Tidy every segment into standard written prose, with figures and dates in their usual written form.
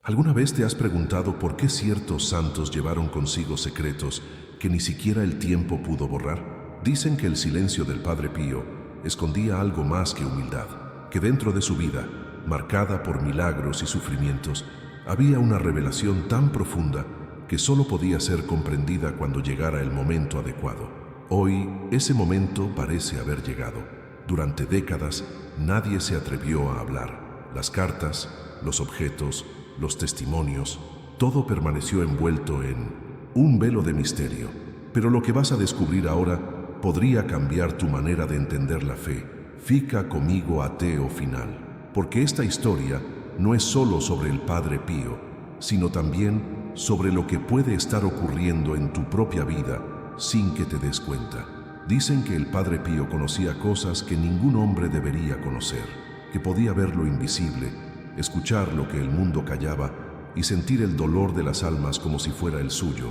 ¿Alguna vez te has preguntado por qué ciertos santos llevaron consigo secretos que ni siquiera el tiempo pudo borrar? Dicen que el silencio del Padre Pío escondía algo más que humildad, que dentro de su vida, marcada por milagros y sufrimientos, había una revelación tan profunda que solo podía ser comprendida cuando llegara el momento adecuado. Hoy, ese momento parece haber llegado. Durante décadas, nadie se atrevió a hablar. Las cartas, los objetos, los testimonios, todo permaneció envuelto en un velo de misterio. Pero lo que vas a descubrir ahora podría cambiar tu manera de entender la fe. Fica conmigo ateo final, porque esta historia no es solo sobre el Padre Pío, sino también sobre lo que puede estar ocurriendo en tu propia vida sin que te des cuenta. Dicen que el Padre Pío conocía cosas que ningún hombre debería conocer, que podía ver lo invisible, escuchar lo que el mundo callaba y sentir el dolor de las almas como si fuera el suyo.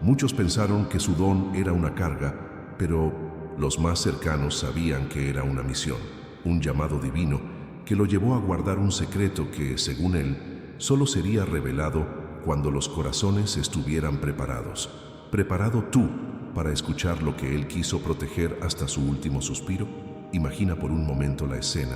Muchos pensaron que su don era una carga, pero los más cercanos sabían que era una misión, un llamado divino que lo llevó a guardar un secreto que, según él, solo sería revelado cuando los corazones estuvieran preparados. ¿Preparado tú para escuchar lo que él quiso proteger hasta su último suspiro? Imagina por un momento la escena,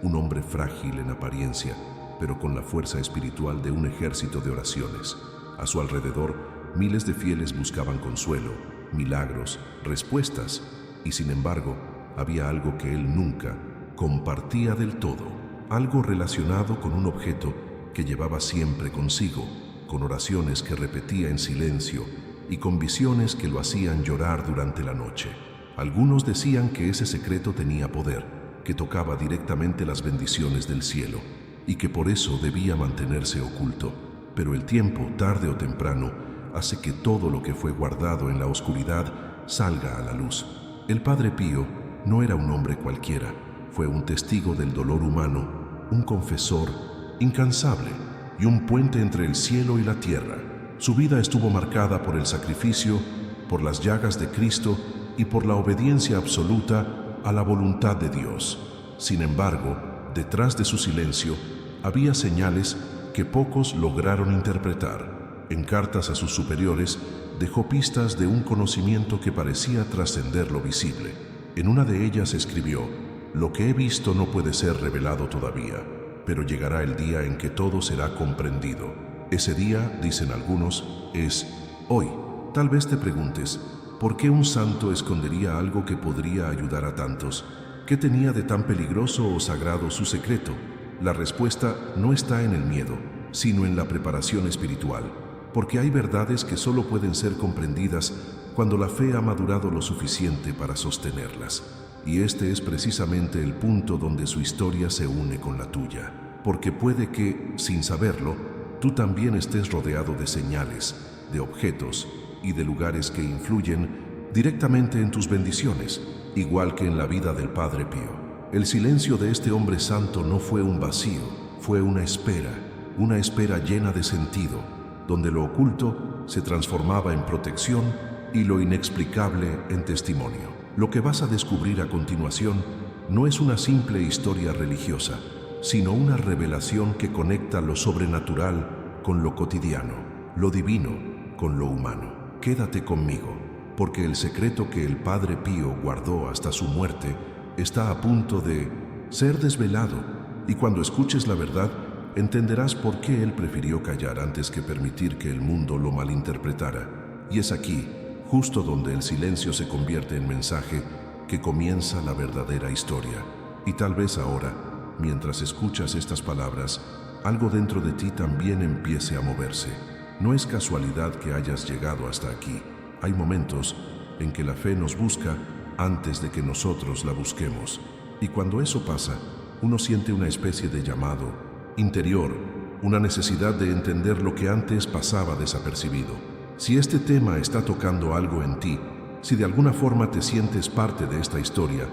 un hombre frágil en apariencia, pero con la fuerza espiritual de un ejército de oraciones. A su alrededor, miles de fieles buscaban consuelo, milagros, respuestas, y sin embargo, había algo que él nunca compartía del todo, algo relacionado con un objeto que llevaba siempre consigo, con oraciones que repetía en silencio y con visiones que lo hacían llorar durante la noche. Algunos decían que ese secreto tenía poder, que tocaba directamente las bendiciones del cielo, y que por eso debía mantenerse oculto. Pero el tiempo, tarde o temprano, hace que todo lo que fue guardado en la oscuridad salga a la luz. El Padre Pío no era un hombre cualquiera, fue un testigo del dolor humano, un confesor incansable y un puente entre el cielo y la tierra. Su vida estuvo marcada por el sacrificio, por las llagas de Cristo y por la obediencia absoluta a la voluntad de Dios. Sin embargo, detrás de su silencio, había señales que pocos lograron interpretar. En cartas a sus superiores, dejó pistas de un conocimiento que parecía trascender lo visible. En una de ellas escribió: «Lo que he visto no puede ser revelado todavía, pero llegará el día en que todo será comprendido». Ese día, dicen algunos, es hoy. Tal vez te preguntes, ¿por qué un santo escondería algo que podría ayudar a tantos? ¿Qué tenía de tan peligroso o sagrado su secreto? La respuesta no está en el miedo, sino en la preparación espiritual, porque hay verdades que solo pueden ser comprendidas cuando la fe ha madurado lo suficiente para sostenerlas. Y este es precisamente el punto donde su historia se une con la tuya, porque puede que, sin saberlo, tú también estés rodeado de señales, de objetos y de lugares que influyen directamente en tus bendiciones, igual que en la vida del Padre Pío. El silencio de este hombre santo no fue un vacío, fue una espera llena de sentido, donde lo oculto se transformaba en protección y lo inexplicable en testimonio. Lo que vas a descubrir a continuación no es una simple historia religiosa, sino una revelación que conecta lo sobrenatural con lo cotidiano, lo divino con lo humano. Quédate conmigo, porque el secreto que el Padre Pío guardó hasta su muerte está a punto de ser desvelado, y cuando escuches la verdad, entenderás por qué él prefirió callar antes que permitir que el mundo lo malinterpretara. Y es aquí, justo donde el silencio se convierte en mensaje, que comienza la verdadera historia. Y tal vez ahora, mientras escuchas estas palabras, algo dentro de ti también empiece a moverse. No es casualidad que hayas llegado hasta aquí. Hay momentos en que la fe nos busca antes de que nosotros la busquemos. Y cuando eso pasa, uno siente una especie de llamado interior, una necesidad de entender lo que antes pasaba desapercibido. Si este tema está tocando algo en ti, si de alguna forma te sientes parte de esta historia,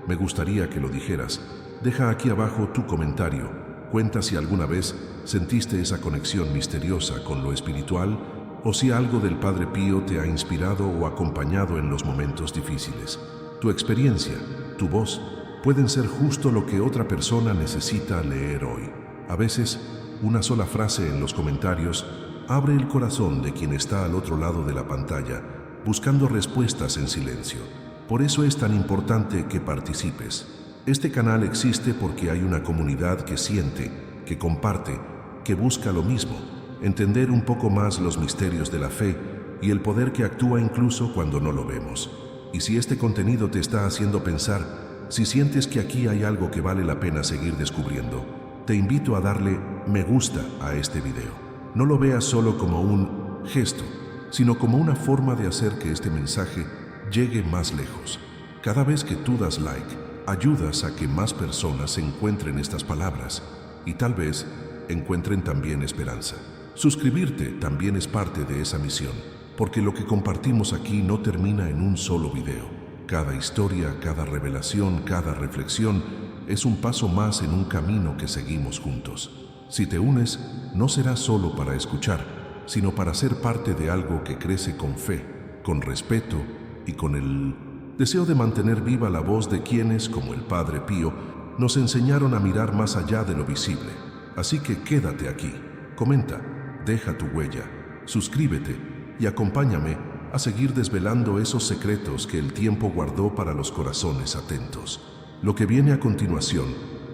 me gustaría que lo dijeras. Deja aquí abajo tu comentario. Cuenta si alguna vez sentiste esa conexión misteriosa con lo espiritual o si algo del Padre Pío te ha inspirado o acompañado en los momentos difíciles. Tu experiencia, tu voz, pueden ser justo lo que otra persona necesita leer hoy. A veces, una sola frase en los comentarios, abre el corazón de quien está al otro lado de la pantalla, buscando respuestas en silencio. Por eso es tan importante que participes. Este canal existe porque hay una comunidad que siente, que comparte, que busca lo mismo, entender un poco más los misterios de la fe y el poder que actúa incluso cuando no lo vemos. Y si este contenido te está haciendo pensar, si sientes que aquí hay algo que vale la pena seguir descubriendo, te invito a darle me gusta a este video. No lo veas solo como un gesto, sino como una forma de hacer que este mensaje llegue más lejos. Cada vez que tú das like, ayudas a que más personas encuentren estas palabras y tal vez encuentren también esperanza. Suscribirte también es parte de esa misión, porque lo que compartimos aquí no termina en un solo video. Cada historia, cada revelación, cada reflexión es un paso más en un camino que seguimos juntos. Si te unes, no será solo para escuchar, sino para ser parte de algo que crece con fe, con respeto y con el deseo de mantener viva la voz de quienes, como el Padre Pío, nos enseñaron a mirar más allá de lo visible. Así que quédate aquí, comenta, deja tu huella, suscríbete y acompáñame a seguir desvelando esos secretos que el tiempo guardó para los corazones atentos. Lo que viene a continuación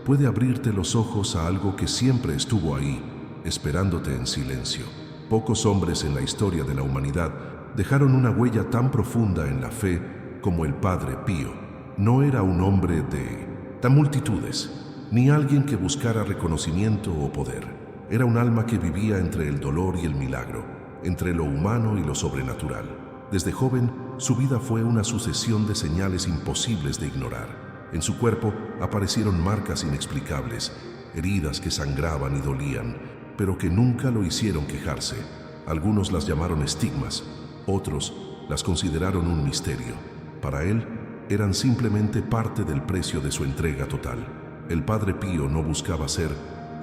puede abrirte los ojos a algo que siempre estuvo ahí, esperándote en silencio. Pocos hombres en la historia de la humanidad dejaron una huella tan profunda en la fe como el Padre Pío. No era un hombre de multitudes, ni alguien que buscara reconocimiento o poder. Era un alma que vivía entre el dolor y el milagro, entre lo humano y lo sobrenatural. Desde joven, su vida fue una sucesión de señales imposibles de ignorar. En su cuerpo aparecieron marcas inexplicables, heridas que sangraban y dolían, pero que nunca lo hicieron quejarse. Algunos las llamaron estigmas, otros las consideraron un misterio. Para él, eran simplemente parte del precio de su entrega total. El Padre Pío no buscaba ser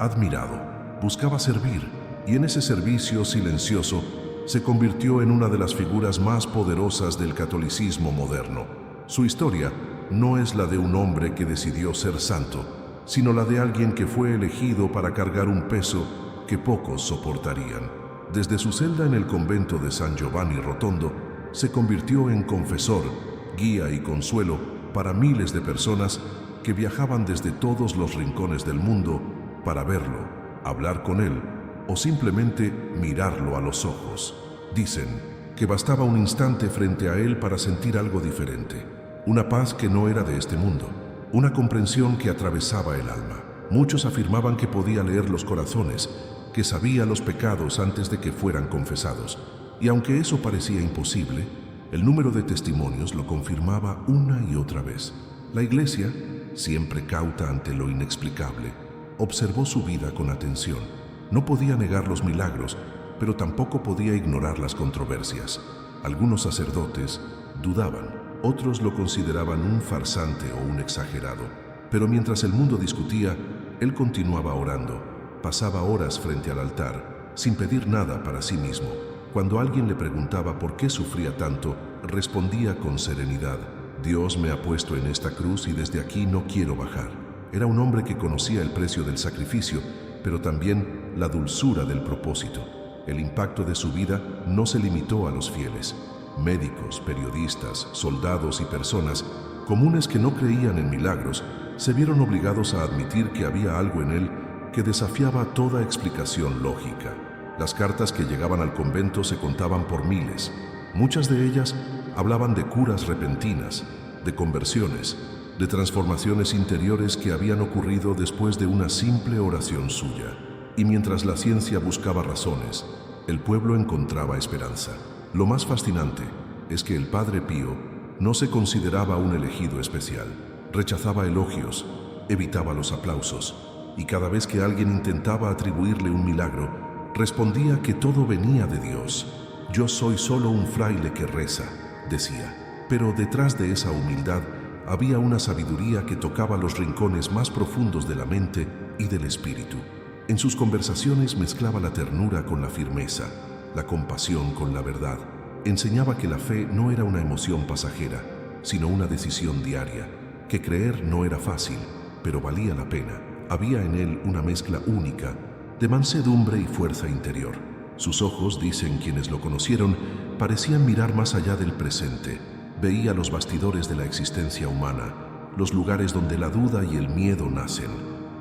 admirado, buscaba servir, y en ese servicio silencioso se convirtió en una de las figuras más poderosas del catolicismo moderno. Su historia no es la de un hombre que decidió ser santo, sino la de alguien que fue elegido para cargar un peso que pocos soportarían. Desde su celda en el convento de San Giovanni Rotondo, se convirtió en confesor, guía y consuelo para miles de personas que viajaban desde todos los rincones del mundo para verlo, hablar con él o simplemente mirarlo a los ojos. Dicen que bastaba un instante frente a él para sentir algo diferente, una paz que no era de este mundo, una comprensión que atravesaba el alma. Muchos afirmaban que podía leer los corazones, que sabía los pecados antes de que fueran confesados, y aunque eso parecía imposible, el número de testimonios lo confirmaba una y otra vez. La Iglesia, siempre cauta ante lo inexplicable, observó su vida con atención. No podía negar los milagros, pero tampoco podía ignorar las controversias. Algunos sacerdotes dudaban, otros lo consideraban un farsante o un exagerado. Pero mientras el mundo discutía, él continuaba orando. Pasaba horas frente al altar, sin pedir nada para sí mismo. Cuando alguien le preguntaba por qué sufría tanto, respondía con serenidad: Dios me ha puesto en esta cruz y desde aquí no quiero bajar. Era un hombre que conocía el precio del sacrificio, pero también la dulzura del propósito. El impacto de su vida no se limitó a los fieles. Médicos, periodistas, soldados y personas comunes que no creían en milagros se vieron obligados a admitir que había algo en él que desafiaba toda explicación lógica. Las cartas que llegaban al convento se contaban por miles. Muchas de ellas hablaban de curas repentinas, de conversiones, de transformaciones interiores que habían ocurrido después de una simple oración suya. Y mientras la ciencia buscaba razones, el pueblo encontraba esperanza. Lo más fascinante es que el Padre Pío no se consideraba un elegido especial. Rechazaba elogios, evitaba los aplausos, y cada vez que alguien intentaba atribuirle un milagro, respondía que todo venía de Dios. Yo soy solo un fraile que reza, decía. Pero detrás de esa humildad había una sabiduría que tocaba los rincones más profundos de la mente y del espíritu. En sus conversaciones mezclaba la ternura con la firmeza, la compasión con la verdad. Enseñaba que la fe no era una emoción pasajera, sino una decisión diaria, que creer no era fácil, pero valía la pena. Había en él una mezcla única de mansedumbre y fuerza interior. Sus ojos, dicen quienes lo conocieron, parecían mirar más allá del presente. Veía los bastidores de la existencia humana, los lugares donde la duda y el miedo nacen.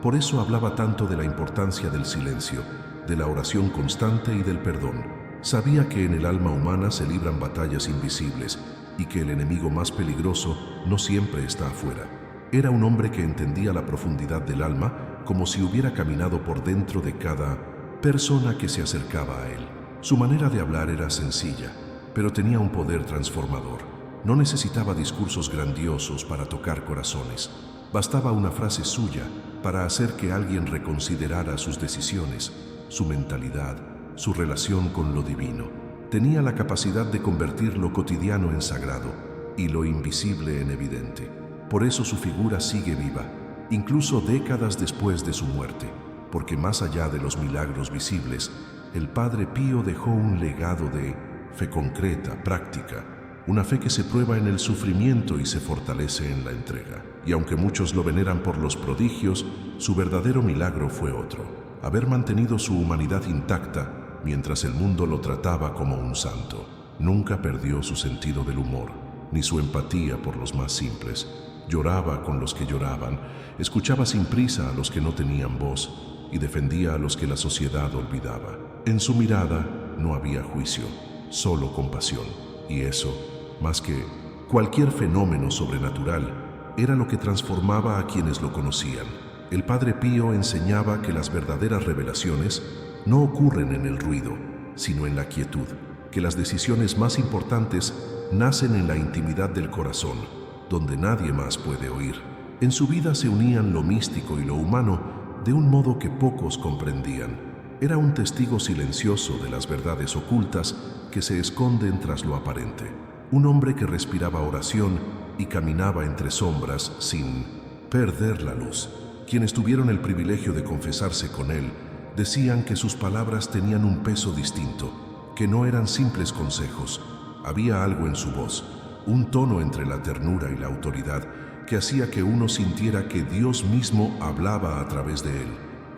Por eso hablaba tanto de la importancia del silencio, de la oración constante y del perdón. Sabía que en el alma humana se libran batallas invisibles y que el enemigo más peligroso no siempre está afuera. Era un hombre que entendía la profundidad del alma como si hubiera caminado por dentro de cada persona que se acercaba a él. Su manera de hablar era sencilla, pero tenía un poder transformador. No necesitaba discursos grandiosos para tocar corazones. Bastaba una frase suya para hacer que alguien reconsiderara sus decisiones, su mentalidad, su relación con lo divino. Tenía la capacidad de convertir lo cotidiano en sagrado y lo invisible en evidente. Por eso su figura sigue viva, incluso décadas después de su muerte, porque más allá de los milagros visibles, el Padre Pío dejó un legado de fe concreta, práctica, una fe que se prueba en el sufrimiento y se fortalece en la entrega. Y aunque muchos lo veneran por los prodigios, su verdadero milagro fue otro: haber mantenido su humanidad intacta mientras el mundo lo trataba como un santo. Nunca perdió su sentido del humor, ni su empatía por los más simples. Lloraba con los que lloraban, escuchaba sin prisa a los que no tenían voz y defendía a los que la sociedad olvidaba. En su mirada no había juicio, solo compasión. Y eso, más que cualquier fenómeno sobrenatural, era lo que transformaba a quienes lo conocían. El Padre Pío enseñaba que las verdaderas revelaciones no ocurren en el ruido, sino en la quietud, que las decisiones más importantes nacen en la intimidad del corazón, donde nadie más puede oír. En su vida se unían lo místico y lo humano de un modo que pocos comprendían. Era un testigo silencioso de las verdades ocultas que se esconden tras lo aparente. Un hombre que respiraba oración y caminaba entre sombras sin perder la luz. Quienes tuvieron el privilegio de confesarse con él decían que sus palabras tenían un peso distinto, que no eran simples consejos. Había algo en su voz, un tono entre la ternura y la autoridad, que hacía que uno sintiera que Dios mismo hablaba a través de él.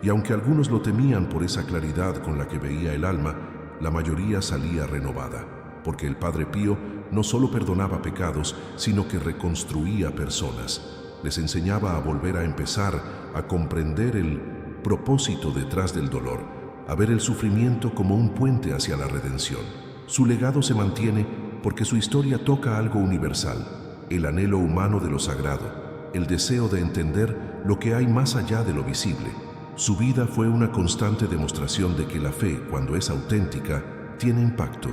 Y aunque algunos lo temían por esa claridad con la que veía el alma, la mayoría salía renovada, porque el Padre Pío no solo perdonaba pecados, sino que reconstruía personas. Les enseñaba a volver a empezar, a comprender el propósito detrás del dolor, a ver el sufrimiento como un puente hacia la redención. Su legado se mantiene porque su historia toca algo universal: el anhelo humano de lo sagrado, el deseo de entender lo que hay más allá de lo visible. Su vida fue una constante demostración de que la fe, cuando es auténtica, tiene impacto.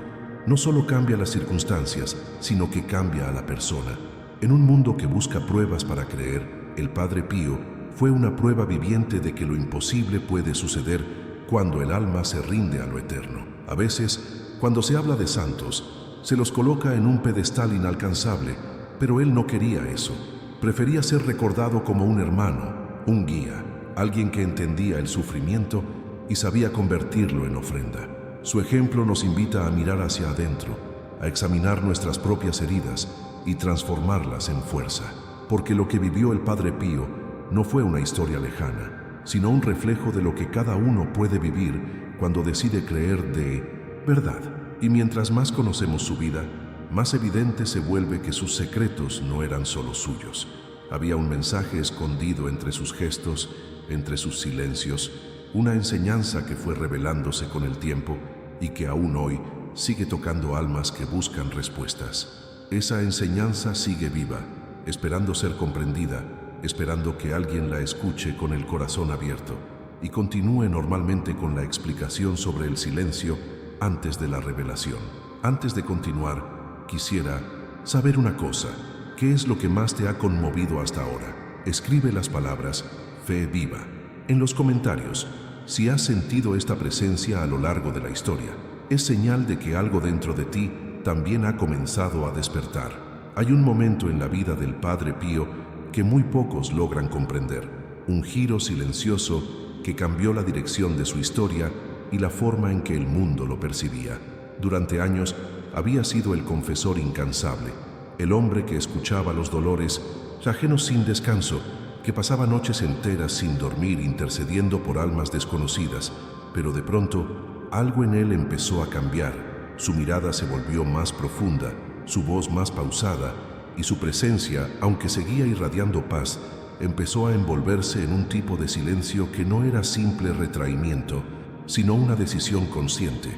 No solo cambia las circunstancias, sino que cambia a la persona. En un mundo que busca pruebas para creer, el Padre Pío fue una prueba viviente de que lo imposible puede suceder cuando el alma se rinde a lo eterno. A veces, cuando se habla de santos, se los coloca en un pedestal inalcanzable, pero él no quería eso. Prefería ser recordado como un hermano, un guía, alguien que entendía el sufrimiento y sabía convertirlo en ofrenda. Su ejemplo nos invita a mirar hacia adentro, a examinar nuestras propias heridas y transformarlas en fuerza, porque lo que vivió el Padre Pío no fue una historia lejana, sino un reflejo de lo que cada uno puede vivir cuando decide creer de verdad. Y mientras más conocemos su vida, más evidente se vuelve que sus secretos no eran solo suyos. Había un mensaje escondido entre sus gestos, entre sus silencios, una enseñanza que fue revelándose con el tiempo y que aún hoy sigue tocando almas que buscan respuestas. Esa enseñanza sigue viva, esperando ser comprendida, esperando que alguien la escuche con el corazón abierto y continúe normalmente con la explicación sobre el silencio antes de la revelación. Antes de continuar, quisiera saber una cosa: ¿qué es lo que más te ha conmovido hasta ahora? Escribe las palabras "fe viva" en los comentarios. Si has sentido esta presencia a lo largo de la historia, es señal de que algo dentro de ti también ha comenzado a despertar. Hay un momento en la vida del Padre Pío que muy pocos logran comprender, un giro silencioso que cambió la dirección de su historia y la forma en que el mundo lo percibía. Durante años había sido el confesor incansable, el hombre que escuchaba los dolores ajenos sin descanso que pasaba noches enteras sin dormir intercediendo por almas desconocidas, pero de pronto algo en él empezó a cambiar. Su mirada se volvió más profunda, su voz más pausada, y su presencia, aunque seguía irradiando paz, empezó a envolverse en un tipo de silencio que no era simple retraimiento, sino una decisión consciente.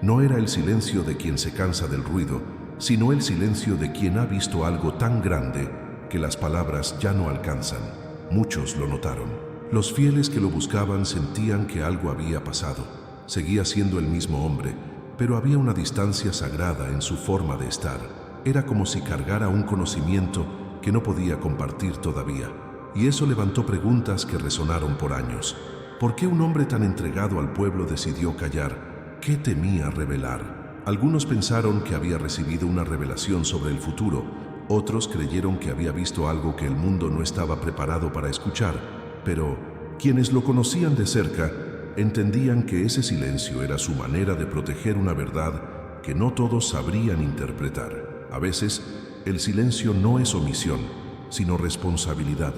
No era el silencio de quien se cansa del ruido, sino el silencio de quien ha visto algo tan grande que las palabras ya no alcanzan. Muchos lo notaron. Los fieles que lo buscaban sentían que algo había pasado. Seguía siendo el mismo hombre, pero había una distancia sagrada en su forma de estar. Era como si cargara un conocimiento que no podía compartir todavía. Y eso levantó preguntas que resonaron por años. ¿Por qué un hombre tan entregado al pueblo decidió callar? ¿Qué temía revelar? Algunos pensaron que había recibido una revelación sobre el futuro. Otros creyeron que había visto algo que el mundo no estaba preparado para escuchar. Pero quienes lo conocían de cerca entendían que ese silencio era su manera de proteger una verdad que no todos sabrían interpretar. A veces, el silencio no es omisión, sino responsabilidad.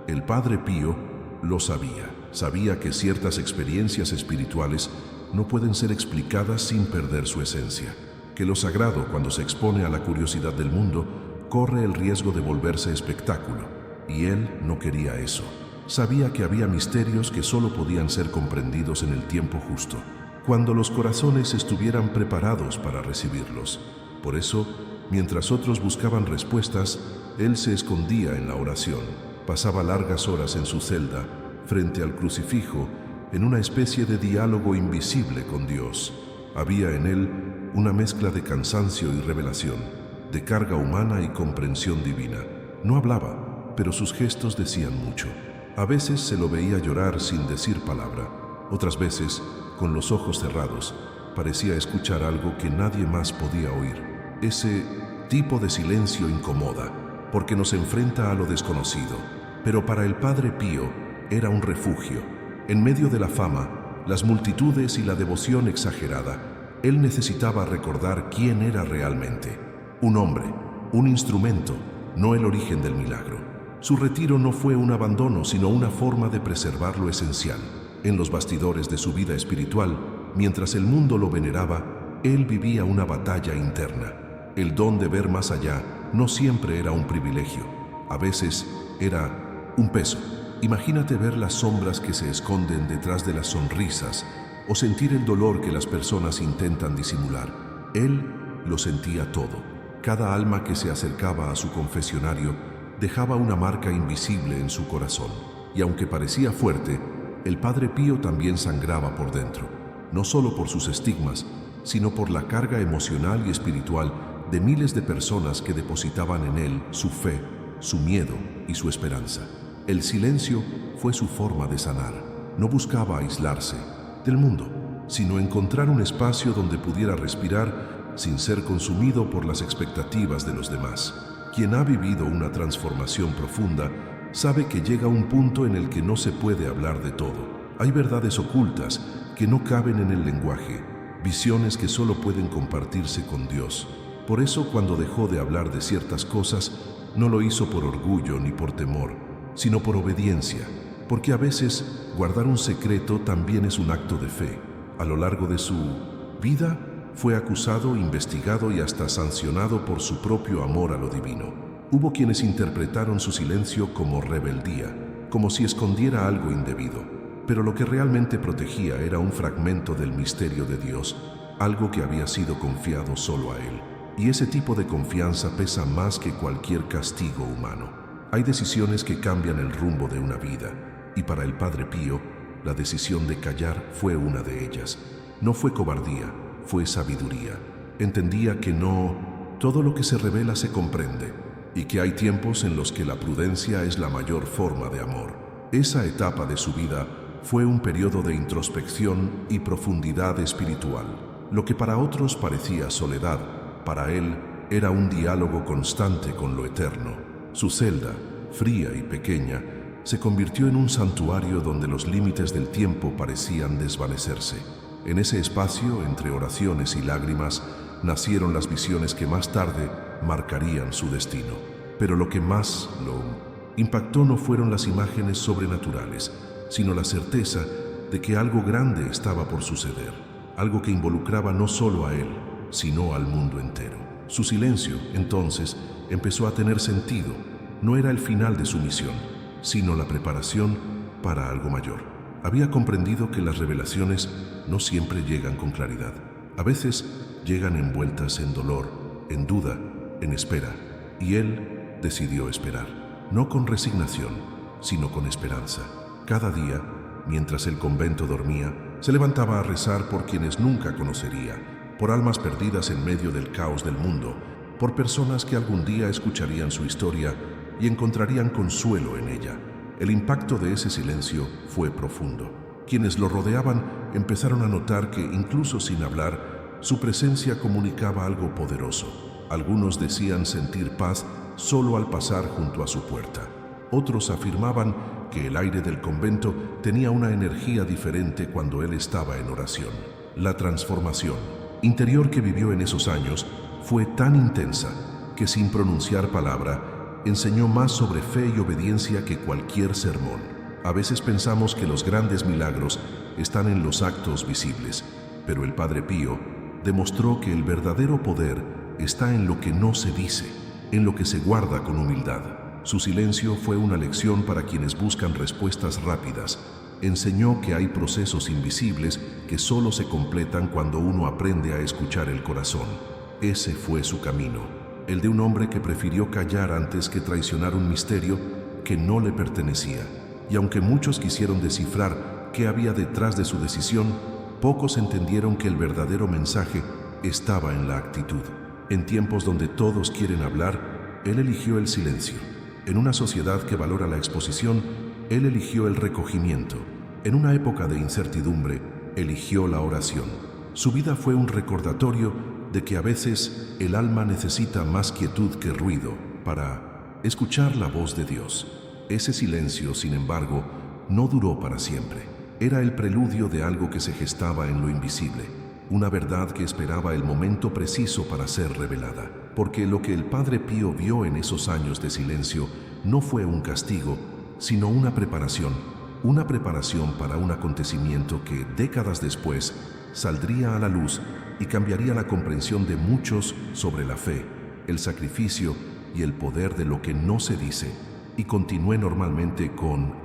El Padre Pío lo sabía. Sabía que ciertas experiencias espirituales no pueden ser explicadas sin perder su esencia. Que lo sagrado, cuando se expone a la curiosidad del mundo, corre el riesgo de volverse espectáculo. Y él no quería eso. Sabía que había misterios que solo podían ser comprendidos en el tiempo justo, cuando los corazones estuvieran preparados para recibirlos. Por eso, mientras otros buscaban respuestas, él se escondía en la oración. Pasaba largas horas en su celda, frente al crucifijo, en una especie de diálogo invisible con Dios. Había en él una mezcla de cansancio y revelación, de carga humana y comprensión divina. No hablaba, pero sus gestos decían mucho. A veces se lo veía llorar sin decir palabra. Otras veces, con los ojos cerrados, parecía escuchar algo que nadie más podía oír. Ese tipo de silencio incomoda, porque nos enfrenta a lo desconocido. Pero para el Padre Pío era un refugio. En medio de la fama, las multitudes y la devoción exagerada, él necesitaba recordar quién era realmente. Un hombre, un instrumento, no el origen del milagro. Su retiro no fue un abandono, sino una forma de preservar lo esencial. En los bastidores de su vida espiritual, mientras el mundo lo veneraba, él vivía una batalla interna. El don de ver más allá no siempre era un privilegio. A veces era un peso. Imagínate ver las sombras que se esconden detrás de las sonrisas o sentir el dolor que las personas intentan disimular. Él lo sentía todo. Cada alma que se acercaba a su confesionario dejaba una marca invisible en su corazón. Y aunque parecía fuerte, el Padre Pío también sangraba por dentro, no solo por sus estigmas, sino por la carga emocional y espiritual de miles de personas que depositaban en él su fe, su miedo y su esperanza. El silencio fue su forma de sanar. No buscaba aislarse del mundo, sino encontrar un espacio donde pudiera respirar sin ser consumido por las expectativas de los demás. Quien ha vivido una transformación profunda sabe que llega un punto en el que no se puede hablar de todo. Hay verdades ocultas que no caben en el lenguaje, visiones que solo pueden compartirse con Dios. Por eso, cuando dejó de hablar de ciertas cosas, no lo hizo por orgullo ni por temor, sino por obediencia, porque a veces guardar un secreto también es un acto de fe. A lo largo de su vida, fue acusado, investigado y hasta sancionado por su propio amor a lo divino. Hubo quienes interpretaron su silencio como rebeldía, como si escondiera algo indebido, pero lo que realmente protegía era un fragmento del misterio de Dios, algo que había sido confiado solo a él. Y ese tipo de confianza pesa más que cualquier castigo humano. Hay decisiones que cambian el rumbo de una vida, y para el Padre Pío, la decisión de callar fue una de ellas. No fue cobardía, fue sabiduría. Entendía que no todo lo que se revela se comprende, y que hay tiempos en los que la prudencia es la mayor forma de amor. Esa etapa de su vida fue un periodo de introspección y profundidad espiritual. Lo que para otros parecía soledad, para él era un diálogo constante con lo eterno. Su celda, fría y pequeña, se convirtió en un santuario donde los límites del tiempo parecían desvanecerse. En ese espacio, entre oraciones y lágrimas, nacieron las visiones que más tarde marcarían su destino. Pero lo que más lo Impactó no fueron las imágenes sobrenaturales, sino la certeza de que algo grande estaba por suceder, algo que involucraba no solo a él, sino al mundo entero. Su silencio, entonces, empezó a tener sentido. No era el final de su misión, sino la preparación para algo mayor. Había comprendido que las revelaciones no siempre llegan con claridad. A veces llegan envueltas en dolor, en duda, en espera. Y él decidió esperar, no con resignación, sino con esperanza. Cada día, mientras el convento dormía, se levantaba a rezar por quienes nunca conocería, por almas perdidas en medio del caos del mundo, por personas que algún día escucharían su historia y encontrarían consuelo en ella. El impacto de ese silencio fue profundo. Quienes lo rodeaban empezaron a notar que, incluso sin hablar, su presencia comunicaba algo poderoso. Algunos decían sentir paz solo al pasar junto a su puerta. Otros afirmaban que el aire del convento tenía una energía diferente cuando él estaba en oración. La transformación interior que vivió en esos años fue tan intensa que, sin pronunciar palabra, enseñó más sobre fe y obediencia que cualquier sermón. A veces pensamos que los grandes milagros están en los actos visibles, pero el Padre Pío demostró que el verdadero poder está en lo que no se dice, en lo que se guarda con humildad. Su silencio fue una lección para quienes buscan respuestas rápidas. Enseñó que hay procesos invisibles que solo se completan cuando uno aprende a escuchar el corazón. Ese fue su camino, el de un hombre que prefirió callar antes que traicionar un misterio que no le pertenecía. Y aunque muchos quisieron descifrar qué había detrás de su decisión, pocos entendieron que el verdadero mensaje estaba en la actitud. En tiempos donde todos quieren hablar, él eligió el silencio. En una sociedad que valora la exposición, él eligió el recogimiento. En una época de incertidumbre, eligió la oración. Su vida fue un recordatorio de que a veces el alma necesita más quietud que ruido para escuchar la voz de Dios. Ese silencio, sin embargo, no duró para siempre. Era el preludio de algo que se gestaba en lo invisible, una verdad que esperaba el momento preciso para ser revelada. Porque lo que el Padre Pío vio en esos años de silencio no fue un castigo, sino una preparación para un acontecimiento que décadas después saldría a la luz y cambiaría la comprensión de muchos sobre la fe, el sacrificio y el poder de lo que no se dice. Y continué normalmente con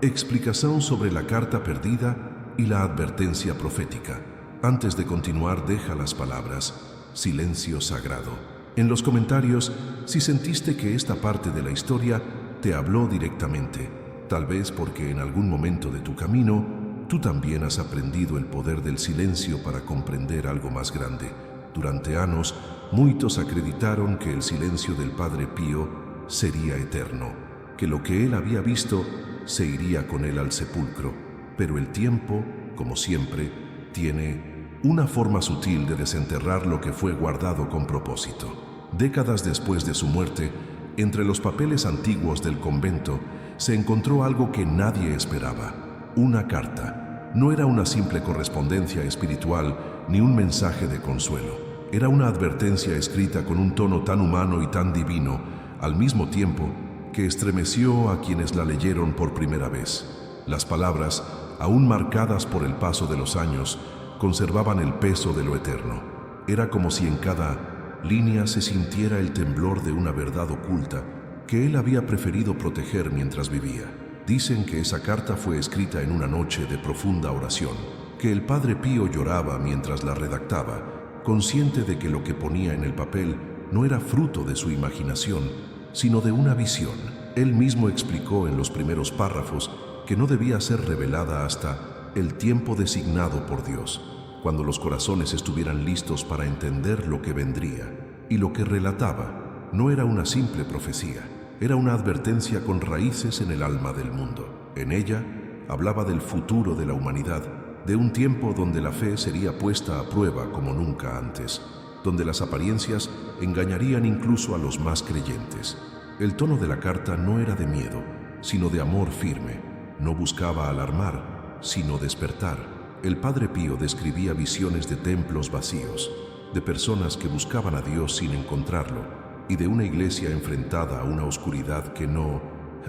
explicación sobre la carta perdida y la advertencia profética. Antes de continuar, deja las palabras silencio sagrado en los comentarios si sentiste que esta parte de la historia te habló directamente, tal vez porque en algún momento de tu camino tú también has aprendido el poder del silencio para comprender algo más grande. Durante años, muchos acreditaron que el silencio del Padre Pío sería eterno, que lo que él había visto se iría con él al sepulcro, pero el tiempo, como siempre, tiene una forma sutil de desenterrar lo que fue guardado con propósito. Décadas después de su muerte, entre los papeles antiguos del convento, se encontró algo que nadie esperaba: una carta. No era una simple correspondencia espiritual ni un mensaje de consuelo. Era una advertencia escrita con un tono tan humano y tan divino, al mismo tiempo, que estremeció a quienes la leyeron por primera vez. Las palabras, aún marcadas por el paso de los años, conservaban el peso de lo eterno. Era como si en cada línea se sintiera el temblor de una verdad oculta que él había preferido proteger mientras vivía. Dicen que esa carta fue escrita en una noche de profunda oración, que el Padre Pío lloraba mientras la redactaba, consciente de que lo que ponía en el papel no era fruto de su imaginación, sino de una visión. Él mismo explicó en los primeros párrafos que no debía ser revelada hasta el tiempo designado por Dios, cuando los corazones estuvieran listos para entender lo que vendría. Y lo que relataba no era una simple profecía, era una advertencia con raíces en el alma del mundo. En ella hablaba del futuro de la humanidad, de un tiempo donde la fe sería puesta a prueba como nunca antes, donde las apariencias engañarían incluso a los más creyentes. El tono de la carta no era de miedo, sino de amor firme. No buscaba alarmar, sino despertar. El Padre Pío describía visiones de templos vacíos, de personas que buscaban a Dios sin encontrarlo, y de una iglesia enfrentada a una oscuridad que no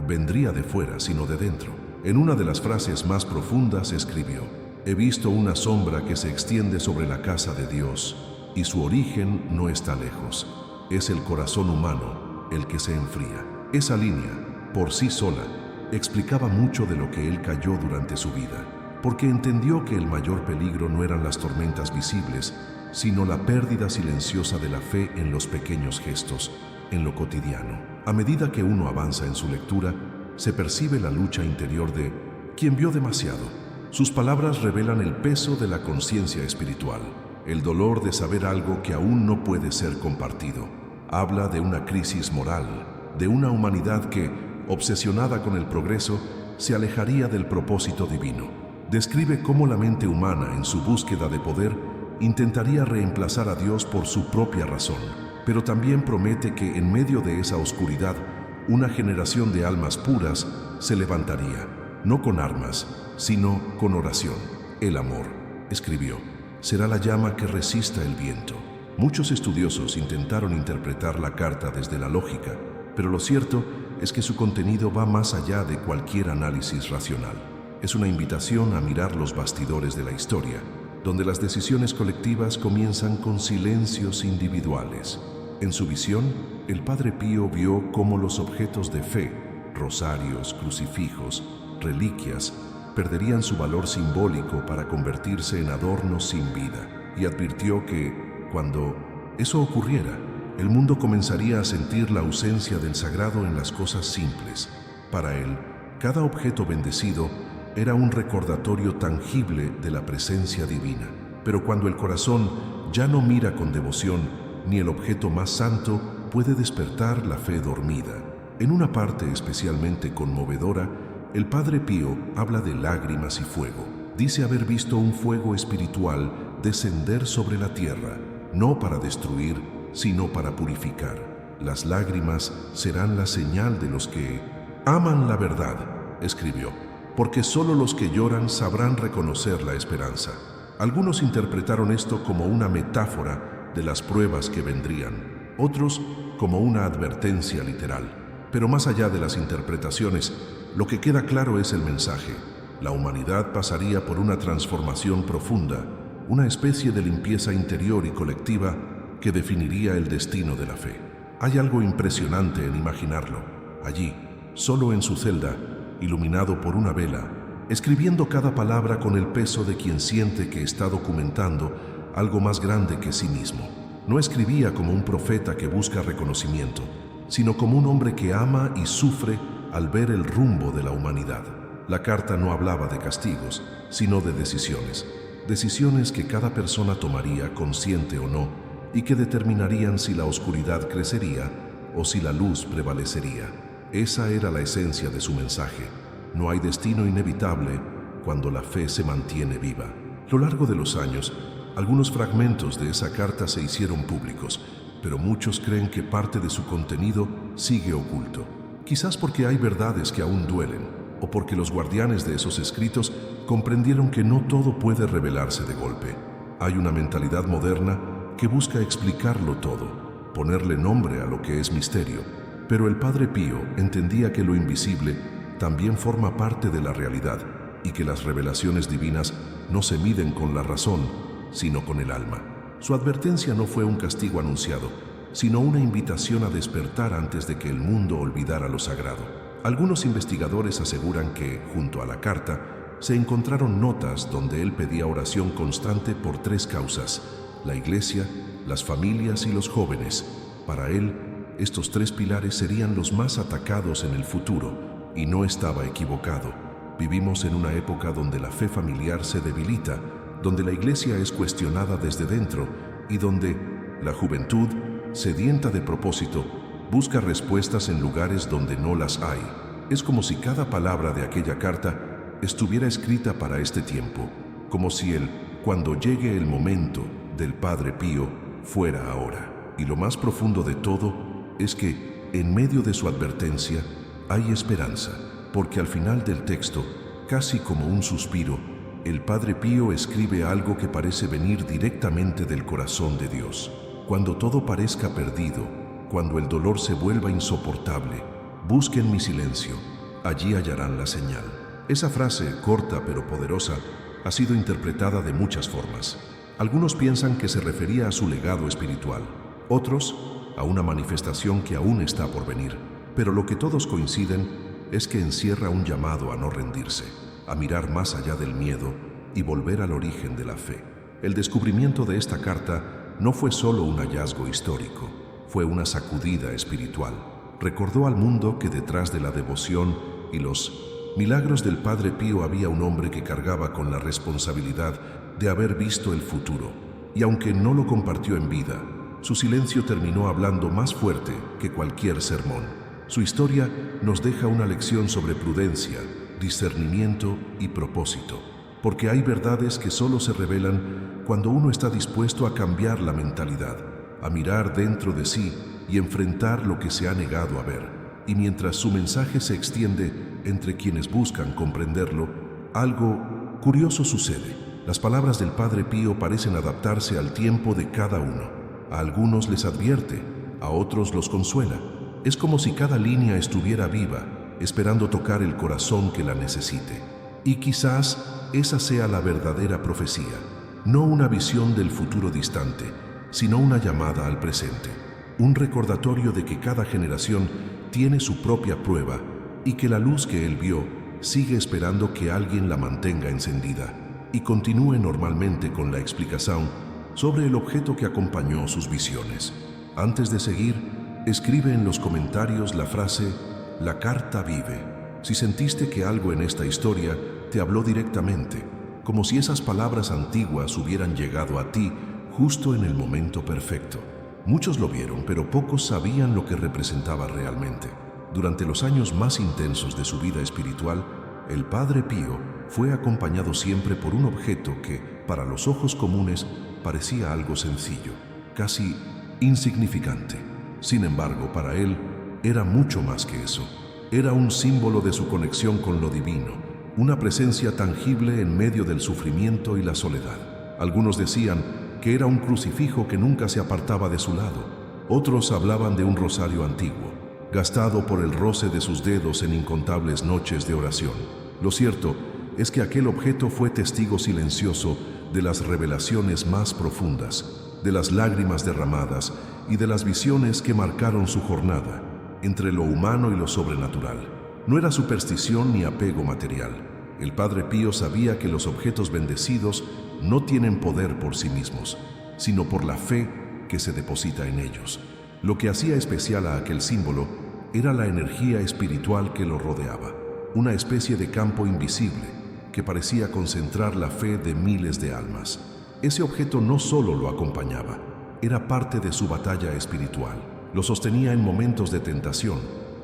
vendría de fuera, sino de dentro. En una de las frases más profundas escribió: «He visto una sombra que se extiende sobre la casa de Dios, y su origen no está lejos. Es el corazón humano el que se enfría». Esa línea, por sí sola, explicaba mucho de lo que él cayó durante su vida, porque entendió que el mayor peligro no eran las tormentas visibles, sino la pérdida silenciosa de la fe en los pequeños gestos, en lo cotidiano. A medida que uno avanza en su lectura, se percibe la lucha interior de quien vio demasiado. Sus palabras revelan el peso de la conciencia espiritual, el dolor de saber algo que aún no puede ser compartido. Habla de una crisis moral, de una humanidad que, obsesionada con el progreso, se alejaría del propósito divino. Describe cómo la mente humana, en su búsqueda de poder, intentaría reemplazar a Dios por su propia razón, pero también promete que en medio de esa oscuridad, una generación de almas puras se levantaría, no con armas, sino con oración. El amor, escribió, será la llama que resista el viento. Muchos estudiosos intentaron interpretar la carta desde la lógica, pero lo cierto es que su contenido va más allá de cualquier análisis racional. Es una invitación a mirar los bastidores de la historia, donde las decisiones colectivas comienzan con silencios individuales. En su visión, el Padre Pío vio cómo los objetos de fe, rosarios, crucifijos, reliquias, perderían su valor simbólico para convertirse en adornos sin vida, y advirtió que, cuando eso ocurriera, el mundo comenzaría a sentir la ausencia del sagrado en las cosas simples. Para él, cada objeto bendecido era un recordatorio tangible de la presencia divina. Pero cuando el corazón ya no mira con devoción, ni el objeto más santo puede despertar la fe dormida. En una parte especialmente conmovedora, el Padre Pío habla de lágrimas y fuego. Dice haber visto un fuego espiritual descender sobre la tierra, no para destruir, sino para purificar. Las lágrimas serán la señal de los que aman la verdad, escribió, porque solo los que lloran sabrán reconocer la esperanza. Algunos interpretaron esto como una metáfora de las pruebas que vendrían, otros como una advertencia literal. Pero más allá de las interpretaciones, lo que queda claro es el mensaje. La humanidad pasaría por una transformación profunda, una especie de limpieza interior y colectiva que definiría el destino de la fe. Hay algo impresionante en imaginarlo. Allí, solo en su celda, iluminado por una vela, escribiendo cada palabra con el peso de quien siente que está documentando algo más grande que sí mismo. No escribía como un profeta que busca reconocimiento, sino como un hombre que ama y sufre al ver el rumbo de la humanidad. La carta no hablaba de castigos, sino de decisiones. Decisiones que cada persona tomaría, consciente o no, y que determinarían si la oscuridad crecería o si la luz prevalecería. Esa era la esencia de su mensaje. No hay destino inevitable cuando la fe se mantiene viva. A lo largo de los años, algunos fragmentos de esa carta se hicieron públicos, pero muchos creen que parte de su contenido sigue oculto. Quizás porque hay verdades que aún duelen, o porque los guardianes de esos escritos comprendieron que no todo puede revelarse de golpe. Hay una mentalidad moderna que busca explicarlo todo, ponerle nombre a lo que es misterio. Pero el Padre Pío entendía que lo invisible también forma parte de la realidad y que las revelaciones divinas no se miden con la razón, sino con el alma. Su advertencia no fue un castigo anunciado, sino una invitación a despertar antes de que el mundo olvidara lo sagrado. Algunos investigadores aseguran que, junto a la carta, se encontraron notas donde él pedía oración constante por 3 causas: la iglesia, las familias y los jóvenes. Para él, estos 3 pilares serían los más atacados en el futuro, y no estaba equivocado. Vivimos en una época donde la fe familiar se debilita, donde la iglesia es cuestionada desde dentro y donde la juventud, sedienta de propósito, busca respuestas en lugares donde no las hay. Es como si cada palabra de aquella carta estuviera escrita para este tiempo, como si el cuando llegue el momento del Padre Pío fuera ahora. Y lo más profundo de todo es que, en medio de su advertencia, hay esperanza, porque al final del texto, casi como un suspiro, el Padre Pío escribe algo que parece venir directamente del corazón de Dios. Cuando todo parezca perdido, cuando el dolor se vuelva insoportable, busquen mi silencio, allí hallarán la señal. Esa frase, corta pero poderosa, ha sido interpretada de muchas formas. Algunos piensan que se refería a su legado espiritual, otros a una manifestación que aún está por venir, pero lo que todos coinciden es que encierra un llamado a no rendirse, a mirar más allá del miedo y volver al origen de la fe. El descubrimiento de esta carta no fue solo un hallazgo histórico, fue una sacudida espiritual. Recordó al mundo que detrás de la devoción y los milagros del Padre Pío había un hombre que cargaba con la responsabilidad de haber visto el futuro. Y aunque no lo compartió en vida, su silencio terminó hablando más fuerte que cualquier sermón. Su historia nos deja una lección sobre prudencia, discernimiento y propósito, porque hay verdades que solo se revelan cuando uno está dispuesto a cambiar la mentalidad, a mirar dentro de sí y enfrentar lo que se ha negado a ver. Y mientras su mensaje se extiende entre quienes buscan comprenderlo, algo curioso sucede. Las palabras del Padre Pío parecen adaptarse al tiempo de cada uno. A algunos les advierte, a otros los consuela. Es como si cada línea estuviera viva, esperando tocar el corazón que la necesite. Y quizás esa sea la verdadera profecía, no una visión del futuro distante, sino una llamada al presente, un recordatorio de que cada generación tiene su propia prueba y que la luz que él vio sigue esperando que alguien la mantenga encendida y continúe normalmente con la explicación sobre el objeto que acompañó sus visiones. Antes de seguir, escribe en los comentarios la frase «La carta vive». Si sentiste que algo en esta historia te habló directamente, como si esas palabras antiguas hubieran llegado a ti justo en el momento perfecto. Muchos lo vieron, pero pocos sabían lo que representaba realmente. Durante los años más intensos de su vida espiritual, el Padre Pío fue acompañado siempre por un objeto que, para los ojos comunes, parecía algo sencillo, casi insignificante. Sin embargo, para él era mucho más que eso. Era un símbolo de su conexión con lo divino, una presencia tangible en medio del sufrimiento y la soledad. Algunos decían que era un crucifijo que nunca se apartaba de su lado. Otros hablaban de un rosario antiguo, gastado por el roce de sus dedos en incontables noches de oración. Lo cierto es que aquel objeto fue testigo silencioso de las revelaciones más profundas, de las lágrimas derramadas y de las visiones que marcaron su jornada entre lo humano y lo sobrenatural. No era superstición ni apego material. El Padre Pío sabía que los objetos bendecidos no tienen poder por sí mismos, sino por la fe que se deposita en ellos. Lo que hacía especial a aquel símbolo era la energía espiritual que lo rodeaba, una especie de campo invisible que parecía concentrar la fe de miles de almas. Ese objeto no solo lo acompañaba, era parte de su batalla espiritual. Lo sostenía en momentos de tentación,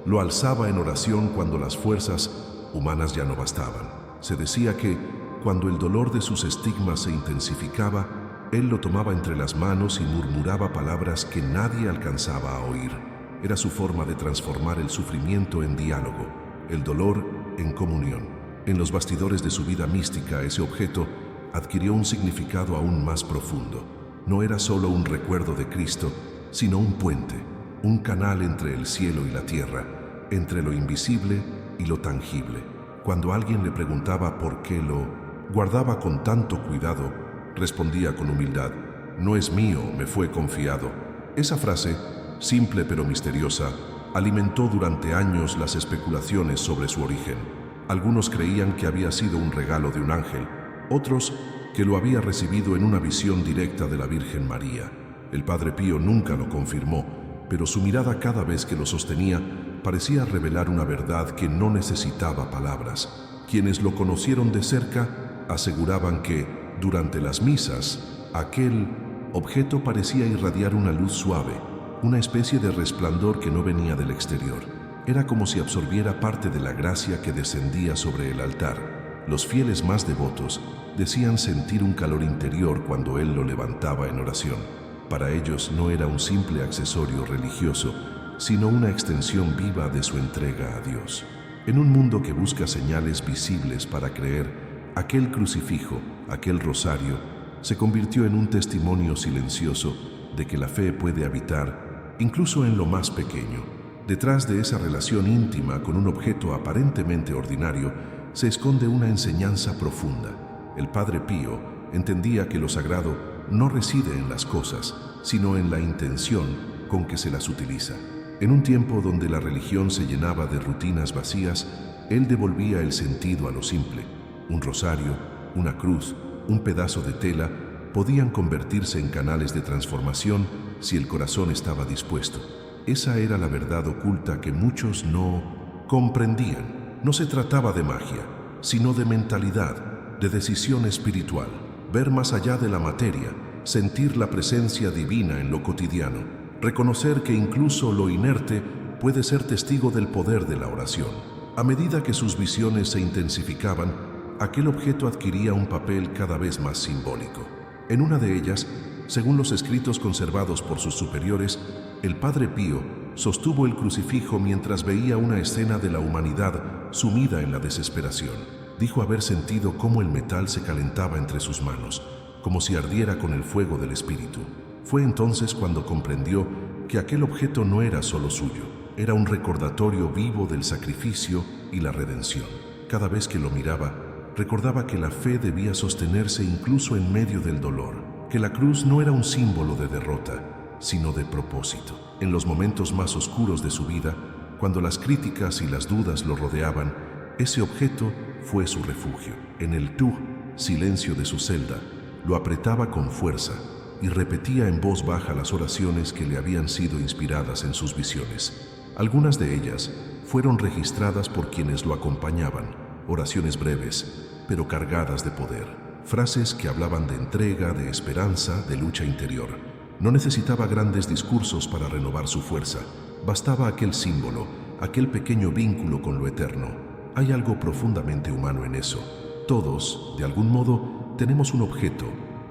lo alzaba en oración cuando las fuerzas humanas ya no bastaban. Se decía que, cuando el dolor de sus estigmas se intensificaba, él lo tomaba entre las manos y murmuraba palabras que nadie alcanzaba a oír. Era su forma de transformar el sufrimiento en diálogo, el dolor en comunión. En los bastidores de su vida mística, ese objeto adquirió un significado aún más profundo. No era solo un recuerdo de Cristo, sino un puente, un canal entre el cielo y la tierra, entre lo invisible y lo tangible. Cuando alguien le preguntaba por qué lo guardaba con tanto cuidado, respondía con humildad: «No es mío, me fue confiado». Esa frase, simple pero misteriosa, alimentó durante años las especulaciones sobre su origen. Algunos creían que había sido un regalo de un ángel, otros que lo había recibido en una visión directa de la Virgen María. El Padre Pío nunca lo confirmó, pero su mirada cada vez que lo sostenía parecía revelar una verdad que no necesitaba palabras. Quienes lo conocieron de cerca aseguraban que, durante las misas, aquel objeto parecía irradiar una luz suave, una especie de resplandor que no venía del exterior. Era como si absorbiera parte de la gracia que descendía sobre el altar. Los fieles más devotos decían sentir un calor interior cuando él lo levantaba en oración. Para ellos no era un simple accesorio religioso, sino una extensión viva de su entrega a Dios. En un mundo que busca señales visibles para creer, aquel crucifijo, aquel rosario, se convirtió en un testimonio silencioso de que la fe puede habitar incluso en lo más pequeño. Detrás de esa relación íntima con un objeto aparentemente ordinario se esconde una enseñanza profunda. El Padre Pío entendía que lo sagrado no reside en las cosas, sino en la intención con que se las utiliza. En un tiempo donde la religión se llenaba de rutinas vacías, él devolvía el sentido a lo simple. Un rosario, una cruz, un pedazo de tela podían convertirse en canales de transformación si el corazón estaba dispuesto. Esa era la verdad oculta que muchos no comprendían. No se trataba de magia, sino de mentalidad, de decisión espiritual, ver más allá de la materia, sentir la presencia divina en lo cotidiano, reconocer que incluso lo inerte puede ser testigo del poder de la oración. A medida que sus visiones se intensificaban, aquel objeto adquiría un papel cada vez más simbólico. En una de ellas, según los escritos conservados por sus superiores, el Padre Pío sostuvo el crucifijo mientras veía una escena de la humanidad sumida en la desesperación. Dijo haber sentido cómo el metal se calentaba entre sus manos, como si ardiera con el fuego del espíritu. Fue entonces cuando comprendió que aquel objeto no era solo suyo, era un recordatorio vivo del sacrificio y la redención. Cada vez que lo miraba, recordaba que la fe debía sostenerse incluso en medio del dolor, que la cruz no era un símbolo de derrota, sino de propósito. En los momentos más oscuros de su vida, cuando las críticas y las dudas lo rodeaban, ese objeto fue su refugio. En el silencio de su celda, lo apretaba con fuerza y repetía en voz baja las oraciones que le habían sido inspiradas en sus visiones. Algunas de ellas fueron registradas por quienes lo acompañaban, oraciones breves, pero cargadas de poder, frases que hablaban de entrega, de esperanza, de lucha interior. No necesitaba grandes discursos para renovar su fuerza, bastaba aquel símbolo, aquel pequeño vínculo con lo eterno. Hay algo profundamente humano en eso. Todos, de algún modo, tenemos un objeto,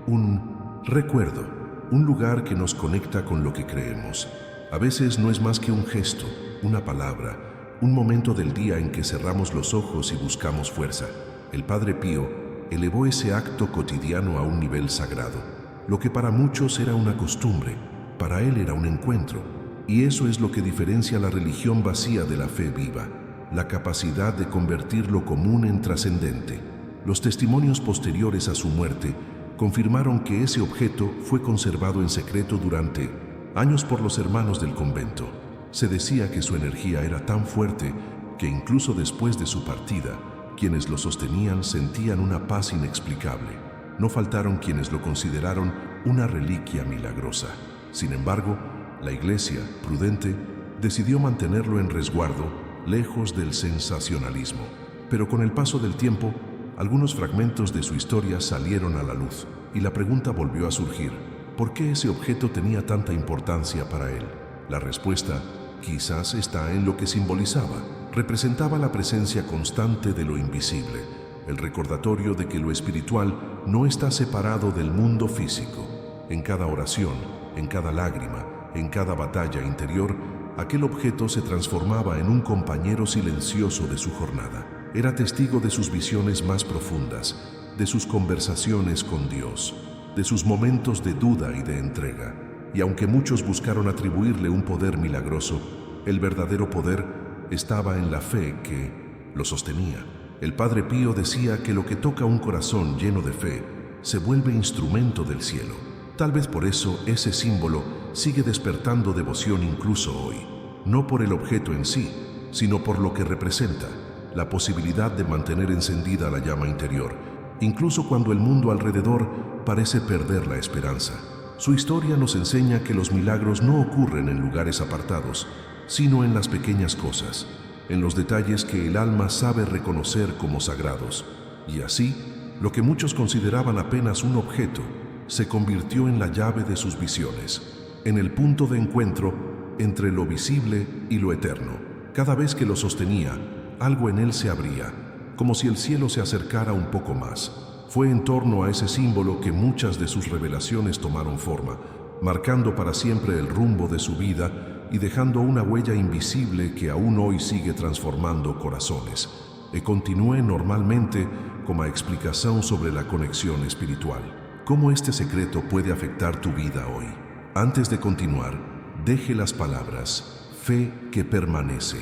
un recuerdo, un lugar que nos conecta con lo que creemos. A veces no es más que un gesto, una palabra, un momento del día en que cerramos los ojos y buscamos fuerza. El Padre Pío elevó ese acto cotidiano a un nivel sagrado. Lo que para muchos era una costumbre, para él era un encuentro. Y eso es lo que diferencia la religión vacía de la fe viva, la capacidad de convertir lo común en trascendente. Los testimonios posteriores a su muerte confirmaron que ese objeto fue conservado en secreto durante años por los hermanos del convento. Se decía que su energía era tan fuerte que incluso después de su partida, quienes lo sostenían sentían una paz inexplicable. No faltaron quienes lo consideraron una reliquia milagrosa. Sin embargo, la Iglesia, prudente, decidió mantenerlo en resguardo, lejos del sensacionalismo. Pero con el paso del tiempo, algunos fragmentos de su historia salieron a la luz, y la pregunta volvió a surgir: ¿por qué ese objeto tenía tanta importancia para él? La respuesta quizás está en lo que simbolizaba. Representaba la presencia constante de lo invisible, el recordatorio de que lo espiritual no está separado del mundo físico. En cada oración, en cada lágrima, en cada batalla interior, aquel objeto se transformaba en un compañero silencioso de su jornada. Era testigo de sus visiones más profundas, de sus conversaciones con Dios, de sus momentos de duda y de entrega. Y aunque muchos buscaron atribuirle un poder milagroso, el verdadero poder estaba en la fe que lo sostenía. El Padre Pío decía que lo que toca un corazón lleno de fe se vuelve instrumento del cielo. Tal vez por eso ese símbolo sigue despertando devoción incluso hoy, no por el objeto en sí, sino por lo que representa, la posibilidad de mantener encendida la llama interior, incluso cuando el mundo alrededor parece perder la esperanza. Su historia nos enseña que los milagros no ocurren en lugares apartados, sino en las pequeñas cosas, en los detalles que el alma sabe reconocer como sagrados. Y así, lo que muchos consideraban apenas un objeto, se convirtió en la llave de sus visiones, en el punto de encuentro entre lo visible y lo eterno. Cada vez que lo sostenía, algo en él se abría, como si el cielo se acercara un poco más. Fue en torno a ese símbolo que muchas de sus revelaciones tomaron forma, marcando para siempre el rumbo de su vida y dejando una huella invisible que aún hoy sigue transformando corazones. E continúe normalmente como explicación sobre la conexión espiritual. ¿Cómo este secreto puede afectar tu vida hoy? Antes de continuar, Deje las palabras, fe que permanece.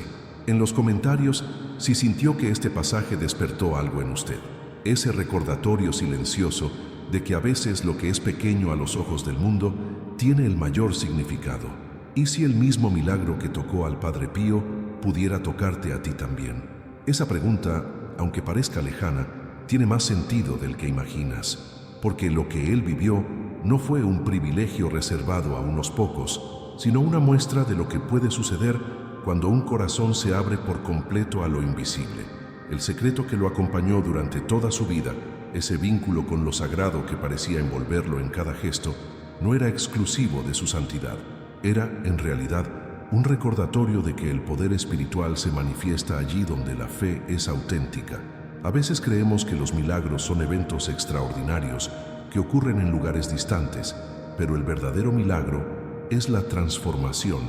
En los comentarios, si sintió que este pasaje despertó algo en usted. Ese recordatorio silencioso de que a veces lo que es pequeño a los ojos del mundo tiene el mayor significado. ¿Y si el mismo milagro que tocó al Padre Pío pudiera tocarte a ti también? Esa pregunta, aunque parezca lejana, tiene más sentido del que imaginas, porque lo que él vivió no fue un privilegio reservado a unos pocos, sino una muestra de lo que puede suceder cuando un corazón se abre por completo a lo invisible. El secreto que lo acompañó durante toda su vida, ese vínculo con lo sagrado que parecía envolverlo en cada gesto, no era exclusivo de su santidad. Era, en realidad, un recordatorio de que el poder espiritual se manifiesta allí donde la fe es auténtica. A veces creemos que los milagros son eventos extraordinarios que ocurren en lugares distantes, pero el verdadero milagro es la transformación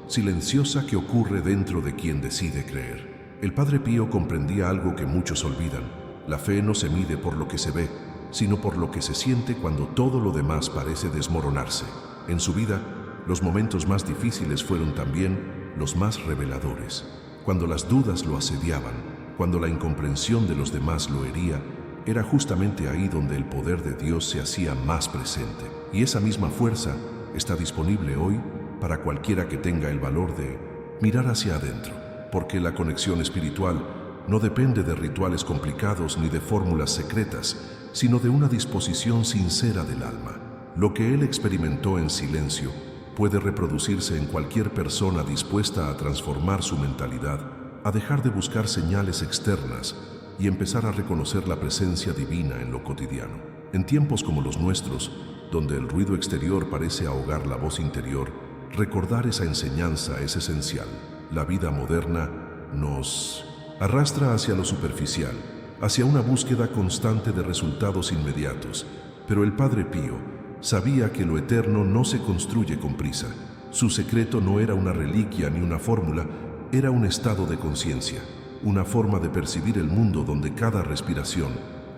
silenciosa que ocurre dentro de quien decide creer. El Padre Pío comprendía algo que muchos olvidan. La fe no se mide por lo que se ve, sino por lo que se siente cuando todo lo demás parece desmoronarse. En su vida, los momentos más difíciles fueron también los más reveladores. Cuando las dudas lo asediaban, cuando la incomprensión de los demás lo hería, era justamente ahí donde el poder de Dios se hacía más presente. Y esa misma fuerza está disponible hoy para cualquiera que tenga el valor de mirar hacia adentro, porque la conexión espiritual no depende de rituales complicados ni de fórmulas secretas, sino de una disposición sincera del alma. Lo que él experimentó en silencio puede reproducirse en cualquier persona dispuesta a transformar su mentalidad, a dejar de buscar señales externas y empezar a reconocer la presencia divina en lo cotidiano. En tiempos como los nuestros, donde el ruido exterior parece ahogar la voz interior, recordar esa enseñanza es esencial. La vida moderna nos arrastra hacia lo superficial, hacia una búsqueda constante de resultados inmediatos, pero el Padre Pío sabía que lo eterno no se construye con prisa. Su secreto no era una reliquia ni una fórmula, era un estado de conciencia, una forma de percibir el mundo donde cada respiración,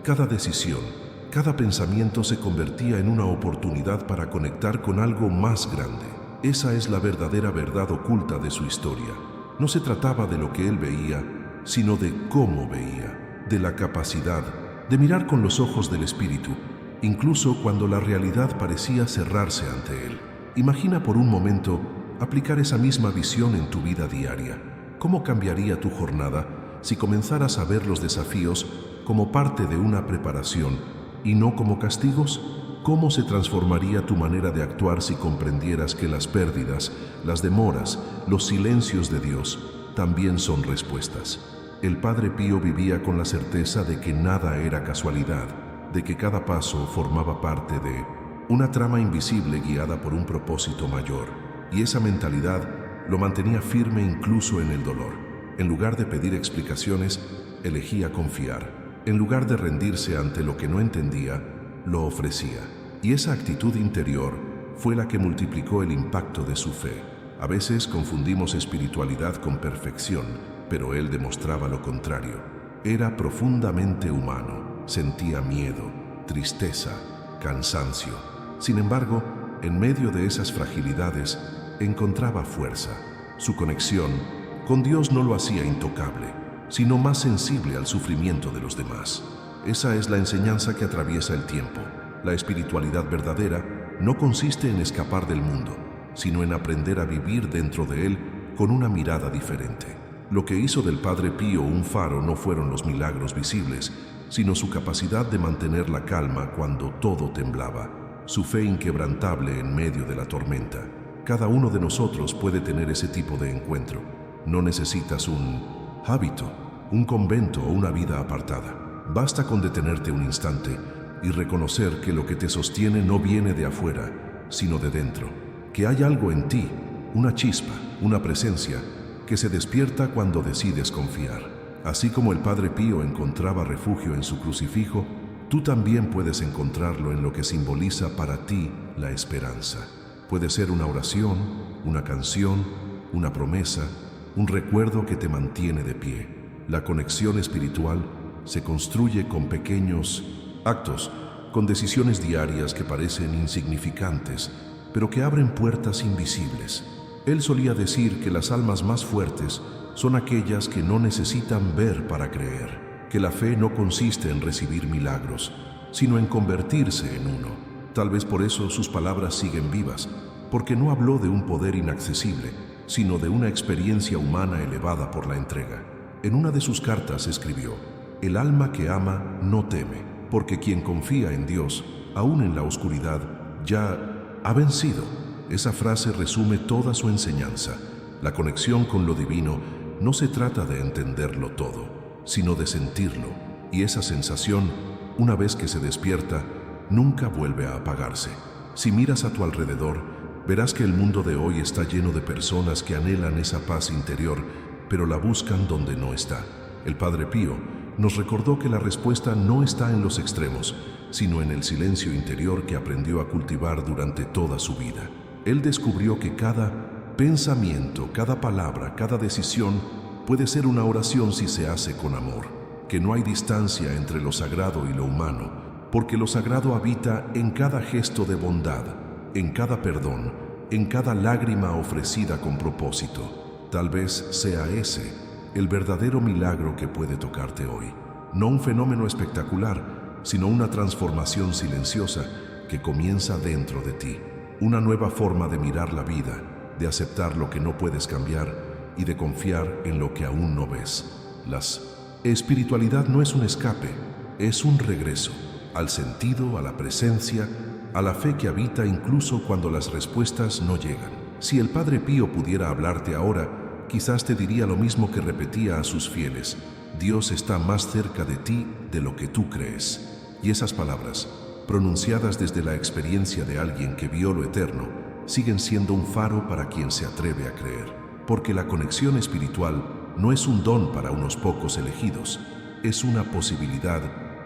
cada decisión, cada pensamiento se convertía en una oportunidad para conectar con algo más grande. Esa es la verdadera verdad oculta de su historia. No se trataba de lo que él veía, sino de cómo veía, de la capacidad de mirar con los ojos del espíritu, incluso cuando la realidad parecía cerrarse ante él. Imagina por un momento aplicar esa misma visión en tu vida diaria. ¿Cómo cambiaría tu jornada si comenzaras a ver los desafíos como parte de una preparación y no como castigos? ¿Cómo se transformaría tu manera de actuar si comprendieras que las pérdidas, las demoras, los silencios de Dios también son respuestas? El Padre Pío vivía con la certeza de que nada era casualidad, de que cada paso formaba parte de una trama invisible guiada por un propósito mayor, y esa mentalidad lo mantenía firme incluso en el dolor. En lugar de pedir explicaciones, elegía confiar. En lugar de rendirse ante lo que no entendía, lo ofrecía. Y esa actitud interior fue la que multiplicó el impacto de su fe. A veces confundimos espiritualidad con perfección, pero él demostraba lo contrario. Era profundamente humano, sentía miedo, tristeza, cansancio. Sin embargo, en medio de esas fragilidades, encontraba fuerza. Su conexión con Dios no lo hacía intocable, sino más sensible al sufrimiento de los demás. Esa es la enseñanza que atraviesa el tiempo. La espiritualidad verdadera no consiste en escapar del mundo, sino en aprender a vivir dentro de él con una mirada diferente. Lo que hizo del Padre Pío un faro no fueron los milagros visibles, sino su capacidad de mantener la calma cuando todo temblaba, su fe inquebrantable en medio de la tormenta. Cada uno de nosotros puede tener ese tipo de encuentro. No necesitas un hábito, un convento o una vida apartada. Basta con detenerte un instante y reconocer que lo que te sostiene no viene de afuera, sino de dentro. Que hay algo en ti, una chispa, una presencia, que se despierta cuando decides confiar. Así como el Padre Pío encontraba refugio en su crucifijo, tú también puedes encontrarlo en lo que simboliza para ti la esperanza. Puede ser una oración, una canción, una promesa, un recuerdo que te mantiene de pie. La conexión espiritual se construye con pequeños actos, con decisiones diarias que parecen insignificantes, pero que abren puertas invisibles. Él solía decir que las almas más fuertes son aquellas que no necesitan ver para creer, que la fe no consiste en recibir milagros, sino en convertirse en uno. Tal vez por eso sus palabras siguen vivas, porque no habló de un poder inaccesible, sino de una experiencia humana elevada por la entrega. En una de sus cartas escribió: «El alma que ama no teme, porque quien confía en Dios, aún en la oscuridad, ya ha vencido». Esa frase resume toda su enseñanza. La conexión con lo divino no se trata de entenderlo todo, sino de sentirlo, y esa sensación, una vez que se despierta, nunca vuelve a apagarse. Si miras a tu alrededor, verás que el mundo de hoy está lleno de personas que anhelan esa paz interior, pero la buscan donde no está. El Padre Pío nos recordó que la respuesta no está en los extremos, sino en el silencio interior que aprendió a cultivar durante toda su vida. Él descubrió que cada pensamiento, cada palabra, cada decisión puede ser una oración si se hace con amor, que no hay distancia entre lo sagrado y lo humano, porque lo sagrado habita en cada gesto de bondad, en cada perdón, en cada lágrima ofrecida con propósito. Tal vez sea ese el verdadero milagro que puede tocarte hoy. No un fenómeno espectacular, sino una transformación silenciosa que comienza dentro de ti. Una nueva forma de mirar la vida, de aceptar lo que no puedes cambiar y de confiar en lo que aún no ves. La espiritualidad no es un escape, es un regreso al sentido, a la presencia, a la fe que habita incluso cuando las respuestas no llegan. Si el Padre Pío pudiera hablarte ahora, quizás te diría lo mismo que repetía a sus fieles: Dios está más cerca de ti de lo que tú crees. Y esas palabras, pronunciadas desde la experiencia de alguien que vio lo eterno, siguen siendo un faro para quien se atreve a creer. Porque la conexión espiritual no es un don para unos pocos elegidos, es una posibilidad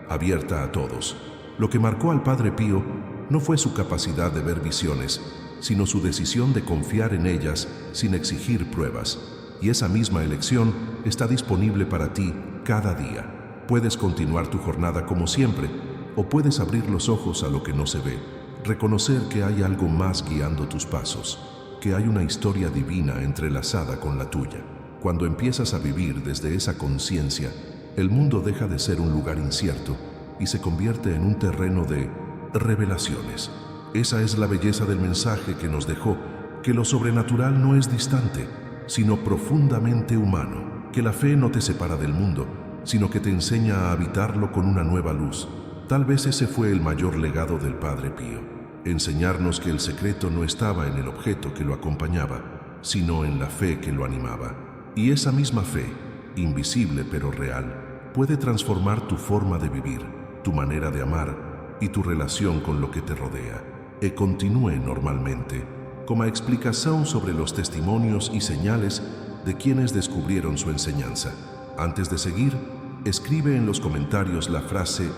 abierta a todos. Lo que marcó al Padre Pío no fue su capacidad de ver visiones, sino su decisión de confiar en ellas sin exigir pruebas. Y esa misma elección está disponible para ti cada día. Puedes continuar tu jornada como siempre, o puedes abrir los ojos a lo que no se ve, reconocer que hay algo más guiando tus pasos, que hay una historia divina entrelazada con la tuya. Cuando empiezas a vivir desde esa conciencia, el mundo deja de ser un lugar incierto y se convierte en un terreno de revelaciones. Esa es la belleza del mensaje que nos dejó, que lo sobrenatural no es distante, sino profundamente humano, que la fe no te separa del mundo, sino que te enseña a habitarlo con una nueva luz. Tal vez ese fue el mayor legado del Padre Pío, enseñarnos que el secreto no estaba en el objeto que lo acompañaba, sino en la fe que lo animaba. Y esa misma fe, invisible pero real, puede transformar tu forma de vivir, tu manera de amar y tu relación con lo que te rodea. E continúe normalmente, como explicación sobre los testimonios y señales de quienes descubrieron su enseñanza. Antes de seguir, escribe en los comentarios la frase: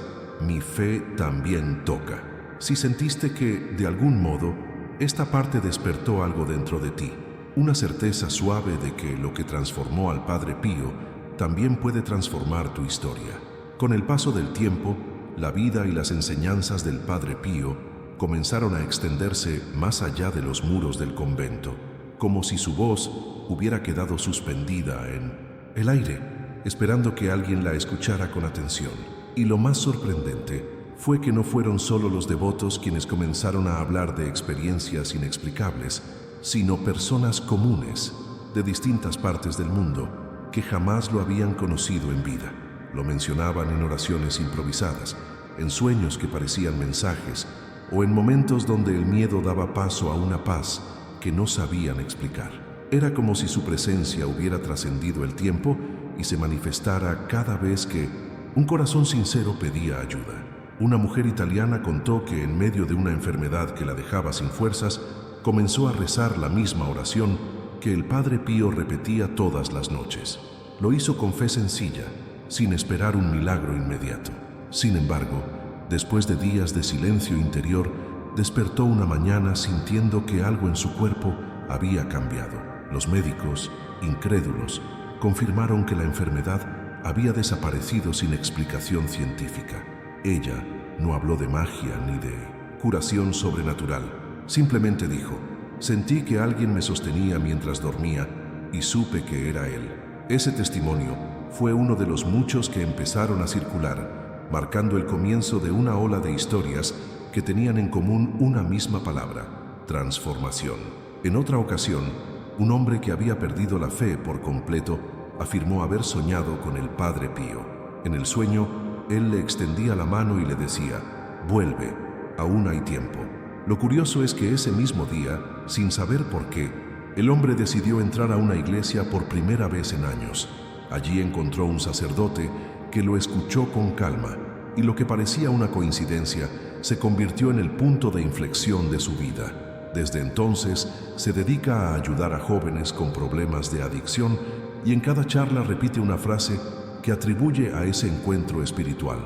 mi fe también toca. Si sentiste que, de algún modo, esta parte despertó algo dentro de ti, una certeza suave de que lo que transformó al Padre Pío también puede transformar tu historia. Con el paso del tiempo, la vida y las enseñanzas del Padre Pío comenzaron a extenderse más allá de los muros del convento, como si su voz hubiera quedado suspendida en el aire, esperando que alguien la escuchara con atención. Y lo más sorprendente fue que no fueron solo los devotos quienes comenzaron a hablar de experiencias inexplicables, sino personas comunes de distintas partes del mundo que jamás lo habían conocido en vida. Lo mencionaban en oraciones improvisadas, en sueños que parecían mensajes, o en momentos donde el miedo daba paso a una paz que no sabían explicar. Era como si su presencia hubiera trascendido el tiempo y se manifestara cada vez que un corazón sincero pedía ayuda. Una mujer italiana contó que en medio de una enfermedad que la dejaba sin fuerzas, comenzó a rezar la misma oración que el Padre Pío repetía todas las noches. Lo hizo con fe sencilla, sin esperar un milagro inmediato. Sin embargo, después de días de silencio interior, despertó una mañana sintiendo que algo en su cuerpo había cambiado. Los médicos, incrédulos, confirmaron que la enfermedad había desaparecido sin explicación científica. Ella no habló de magia ni de curación sobrenatural. Simplemente dijo: Sentí que alguien me sostenía mientras dormía y supe que era él. Ese testimonio fue uno de los muchos que empezaron a circular, marcando el comienzo de una ola de historias que tenían en común una misma palabra: transformación. En otra ocasión, un hombre que había perdido la fe por completo afirmó haber soñado con el Padre Pío. En el sueño, él le extendía la mano y le decía: «Vuelve, aún hay tiempo». Lo curioso es que ese mismo día, sin saber por qué, el hombre decidió entrar a una iglesia por primera vez en años. Allí encontró un sacerdote que lo escuchó con calma, y lo que parecía una coincidencia se convirtió en el punto de inflexión de su vida. Desde entonces se dedica a ayudar a jóvenes con problemas de adicción y en cada charla repite una frase que atribuye a ese encuentro espiritual: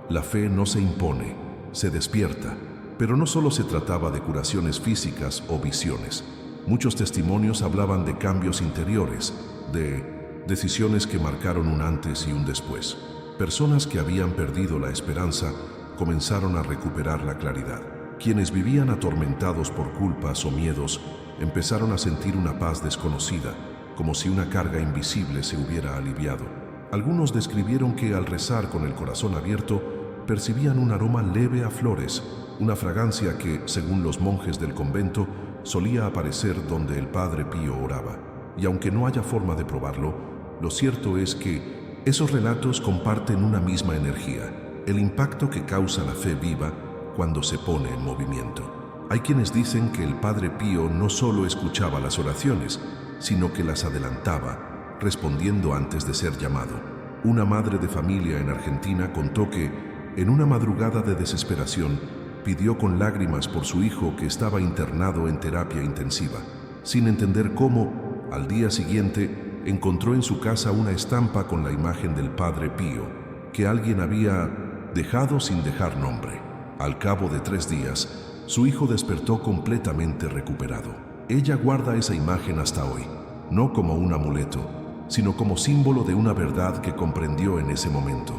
la fe no se impone, se despierta. Pero no solo se trataba de curaciones físicas o visiones. Muchos testimonios hablaban de cambios interiores, de decisiones que marcaron un antes y un después. Personas que habían perdido la esperanza comenzaron a recuperar la claridad. Quienes vivían atormentados por culpas o miedos empezaron a sentir una paz desconocida, como si una carga invisible se hubiera aliviado. Algunos describieron que al rezar con el corazón abierto percibían un aroma leve a flores, una fragancia que, según los monjes del convento, solía aparecer donde el Padre Pío oraba. Y aunque no haya forma de probarlo, lo cierto es que esos relatos comparten una misma energía: el impacto que causa la fe viva cuando se pone en movimiento. Hay quienes dicen que el Padre Pío no solo escuchaba las oraciones, sino que las adelantaba, respondiendo antes de ser llamado. Una madre de familia en Argentina contó que, en una madrugada de desesperación, pidió con lágrimas por su hijo que estaba internado en terapia intensiva. Sin entender cómo, al día siguiente encontró en su casa una estampa con la imagen del Padre Pío, que alguien había dejado sin dejar nombre. Al cabo de 3 días, su hijo despertó completamente recuperado. Ella guarda esa imagen hasta hoy, no como un amuleto, sino como símbolo de una verdad que comprendió en ese momento.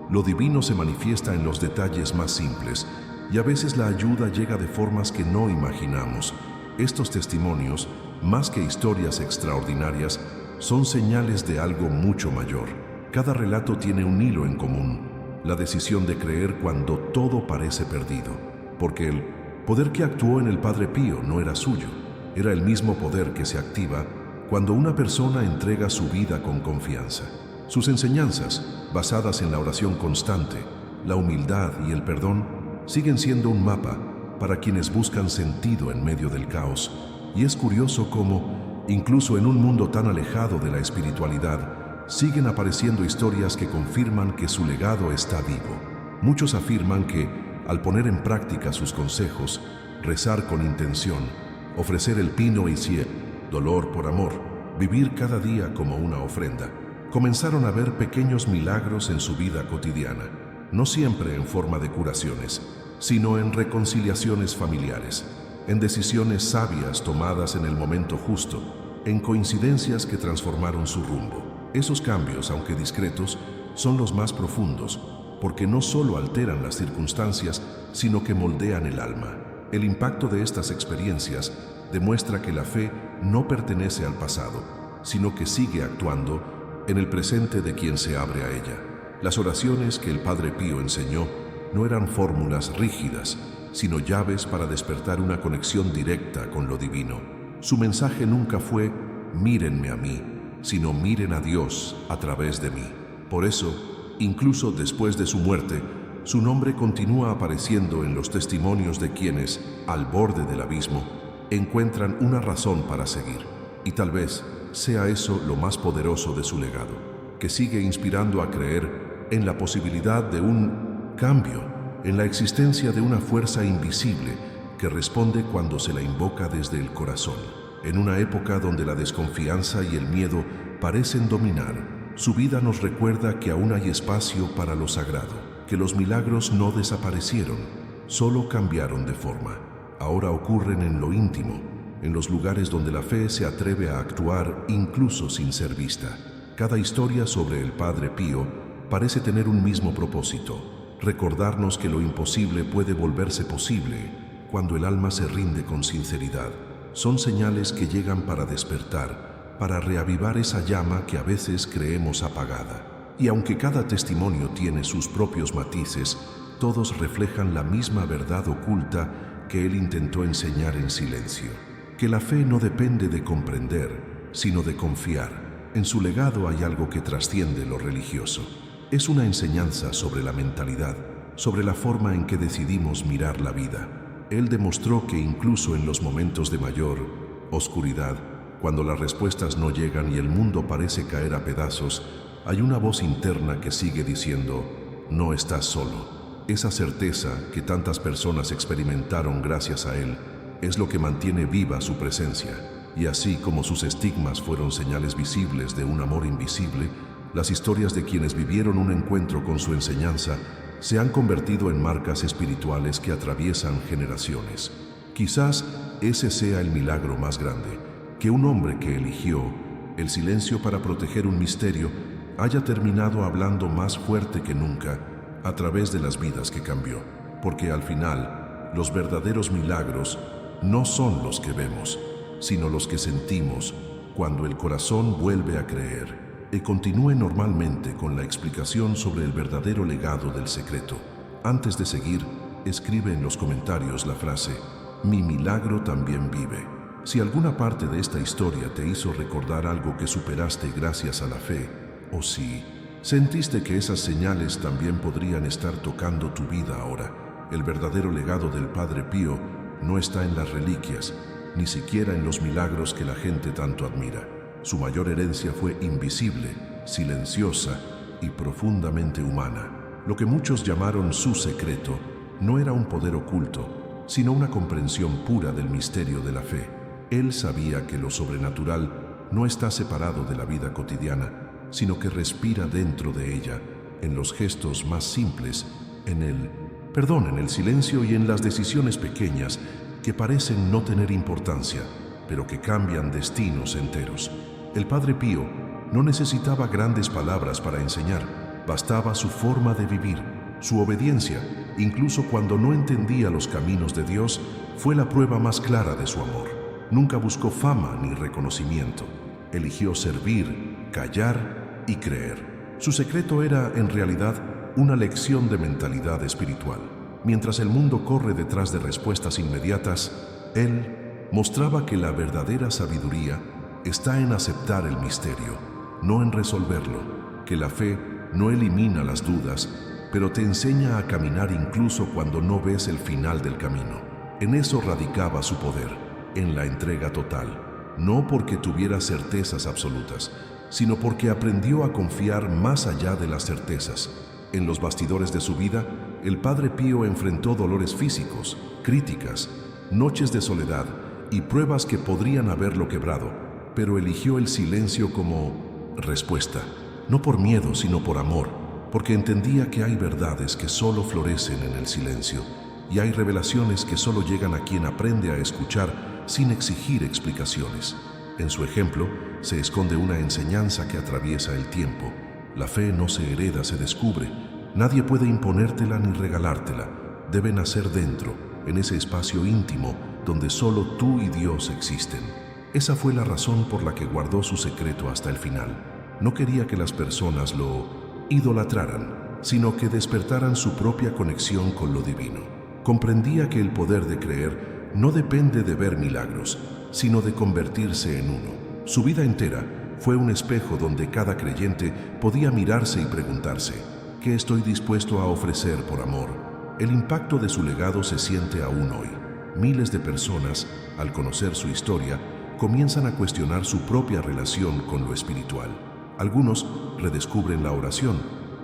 Lo divino se manifiesta en los detalles más simples, y a veces la ayuda llega de formas que no imaginamos. Estos testimonios, más que historias extraordinarias, son señales de algo mucho mayor. Cada relato tiene un hilo en común: la decisión de creer cuando todo parece perdido. Porque el poder que actuó en el Padre Pío no era suyo, era el mismo poder que se activa cuando una persona entrega su vida con confianza. Sus enseñanzas, basadas en la oración constante, la humildad y el perdón, siguen siendo un mapa para quienes buscan sentido en medio del caos. Y es curioso cómo, incluso en un mundo tan alejado de la espiritualidad, siguen apareciendo historias que confirman que su legado está vivo. Muchos afirman que, al poner en práctica sus consejos, rezar con intención, ofrecer el pino y ciel, dolor por amor, vivir cada día como una ofrenda, comenzaron a ver pequeños milagros en su vida cotidiana. No siempre en forma de curaciones, sino en reconciliaciones familiares, en decisiones sabias tomadas en el momento justo, en coincidencias que transformaron su rumbo. Esos cambios, aunque discretos, son los más profundos, porque no solo alteran las circunstancias, sino que moldean el alma. El impacto de estas experiencias demuestra que la fe no pertenece al pasado, sino que sigue actuando en el presente de quien se abre a ella. Las oraciones que el Padre Pío enseñó no eran fórmulas rígidas, sino llaves para despertar una conexión directa con lo divino. Su mensaje nunca fue «mírenme a mí», sino «miren a Dios a través de mí». Por eso, incluso después de su muerte, su nombre continúa apareciendo en los testimonios de quienes, al borde del abismo, encuentran una razón para seguir. Y tal vez sea eso lo más poderoso de su legado, que sigue inspirando a creer en la posibilidad de un cambio, en la existencia de una fuerza invisible que responde cuando se la invoca desde el corazón. En una época donde la desconfianza y el miedo parecen dominar, su vida nos recuerda que aún hay espacio para lo sagrado, que los milagros no desaparecieron, solo cambiaron de forma. Ahora ocurren en lo íntimo, en los lugares donde la fe se atreve a actuar incluso sin ser vista. Cada historia sobre el Padre Pío parece tener un mismo propósito: recordarnos que lo imposible puede volverse posible cuando el alma se rinde con sinceridad. Son señales que llegan para despertar, para reavivar esa llama que a veces creemos apagada. Y aunque cada testimonio tiene sus propios matices, todos reflejan la misma verdad oculta que él intentó enseñar en silencio. Que la fe no depende de comprender, sino de confiar. En su legado hay algo que trasciende lo religioso. Es una enseñanza sobre la mentalidad, sobre la forma en que decidimos mirar la vida. Él demostró que incluso en los momentos de mayor oscuridad, cuando las respuestas no llegan y el mundo parece caer a pedazos, hay una voz interna que sigue diciendo, no estás solo. Esa certeza que tantas personas experimentaron gracias a él es lo que mantiene viva su presencia. Y así como sus estigmas fueron señales visibles de un amor invisible, las historias de quienes vivieron un encuentro con su enseñanza se han convertido en marcas espirituales que atraviesan generaciones. Quizás ese sea el milagro más grande, que un hombre que eligió el silencio para proteger un misterio haya terminado hablando más fuerte que nunca a través de las vidas que cambió. Porque al final, los verdaderos milagros no son los que vemos, sino los que sentimos cuando el corazón vuelve a creer. Y continúe normalmente con la explicación sobre el verdadero legado del secreto. Antes de seguir, escribe en los comentarios la frase, mi milagro también vive. Si alguna parte de esta historia te hizo recordar algo que superaste gracias a la fe, o si sentiste que esas señales también podrían estar tocando tu vida ahora, el verdadero legado del Padre Pío no está en las reliquias, ni siquiera en los milagros que la gente tanto admira. Su mayor herencia fue invisible, silenciosa y profundamente humana. Lo que muchos llamaron su secreto no era un poder oculto, sino una comprensión pura del misterio de la fe. Él sabía que lo sobrenatural no está separado de la vida cotidiana, sino que respira dentro de ella, en los gestos más simples, en el silencio y en las decisiones pequeñas que parecen no tener importancia, pero que cambian destinos enteros. El Padre Pío no necesitaba grandes palabras para enseñar, bastaba su forma de vivir, su obediencia, incluso cuando no entendía los caminos de Dios, fue la prueba más clara de su amor. Nunca buscó fama ni reconocimiento, eligió servir, callar y creer. Su secreto era, en realidad, una lección de mentalidad espiritual. Mientras el mundo corre detrás de respuestas inmediatas, él mostraba que la verdadera sabiduría está en aceptar el misterio, no en resolverlo, que la fe no elimina las dudas, pero te enseña a caminar incluso cuando no ves el final del camino. En eso radicaba su poder, en la entrega total, no porque tuviera certezas absolutas, sino porque aprendió a confiar más allá de las certezas. En los bastidores de su vida, el Padre Pío enfrentó dolores físicos, críticas, noches de soledad y pruebas que podrían haberlo quebrado, pero eligió el silencio como respuesta, no por miedo, sino por amor, porque entendía que hay verdades que solo florecen en el silencio y hay revelaciones que solo llegan a quien aprende a escuchar sin exigir explicaciones. En su ejemplo se esconde una enseñanza que atraviesa el tiempo. La fe no se hereda, se descubre. Nadie puede imponértela ni regalártela. Debe nacer dentro, en ese espacio íntimo donde solo tú y Dios existen. Esa fue la razón por la que guardó su secreto hasta el final. No quería que las personas lo idolatraran, sino que despertaran su propia conexión con lo divino. Comprendía que el poder de creer no depende de ver milagros, sino de convertirse en uno. Su vida entera fue un espejo donde cada creyente podía mirarse y preguntarse, ¿qué estoy dispuesto a ofrecer por amor? El impacto de su legado se siente aún hoy. Miles de personas, al conocer su historia, comienzan a cuestionar su propia relación con lo espiritual. Algunos redescubren la oración,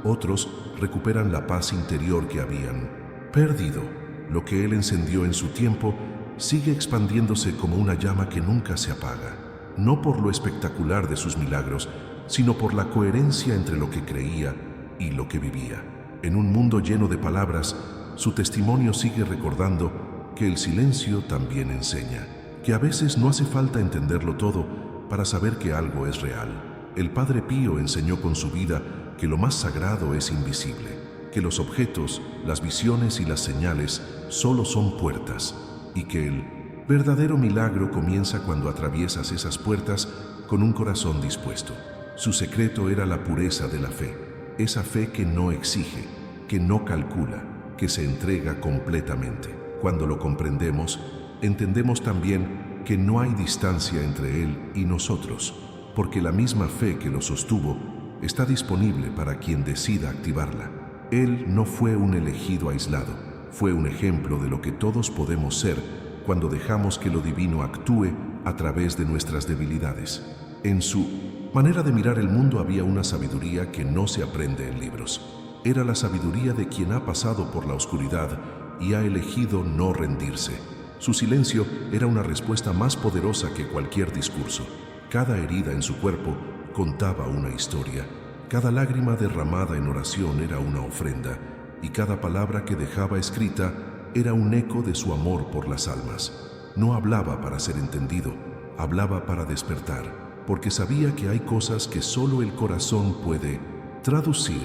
otros recuperan la paz interior que habían perdido. Lo que él encendió en su tiempo sigue expandiéndose como una llama que nunca se apaga, no por lo espectacular de sus milagros, sino por la coherencia entre lo que creía y lo que vivía. En un mundo lleno de palabras, su testimonio sigue recordando que el silencio también enseña, que a veces no hace falta entenderlo todo para saber que algo es real. El Padre Pío enseñó con su vida que lo más sagrado es invisible, que los objetos, las visiones y las señales solo son puertas, y que el Verdadero milagro comienza cuando atraviesas esas puertas con un corazón dispuesto. Su secreto era la pureza de la fe, esa fe que no exige, que no calcula, que se entrega completamente. Cuando lo comprendemos, entendemos también que no hay distancia entre Él y nosotros, porque la misma fe que lo sostuvo está disponible para quien decida activarla. Él no fue un elegido aislado, fue un ejemplo de lo que todos podemos ser cuando dejamos que lo divino actúe a través de nuestras debilidades. En su manera de mirar el mundo había una sabiduría que no se aprende en libros. Era la sabiduría de quien ha pasado por la oscuridad y ha elegido no rendirse. Su silencio era una respuesta más poderosa que cualquier discurso. Cada herida en su cuerpo contaba una historia. Cada lágrima derramada en oración era una ofrenda, y cada palabra que dejaba escrita era un eco de su amor por las almas. No hablaba para ser entendido, hablaba para despertar, porque sabía que hay cosas que solo el corazón puede traducir.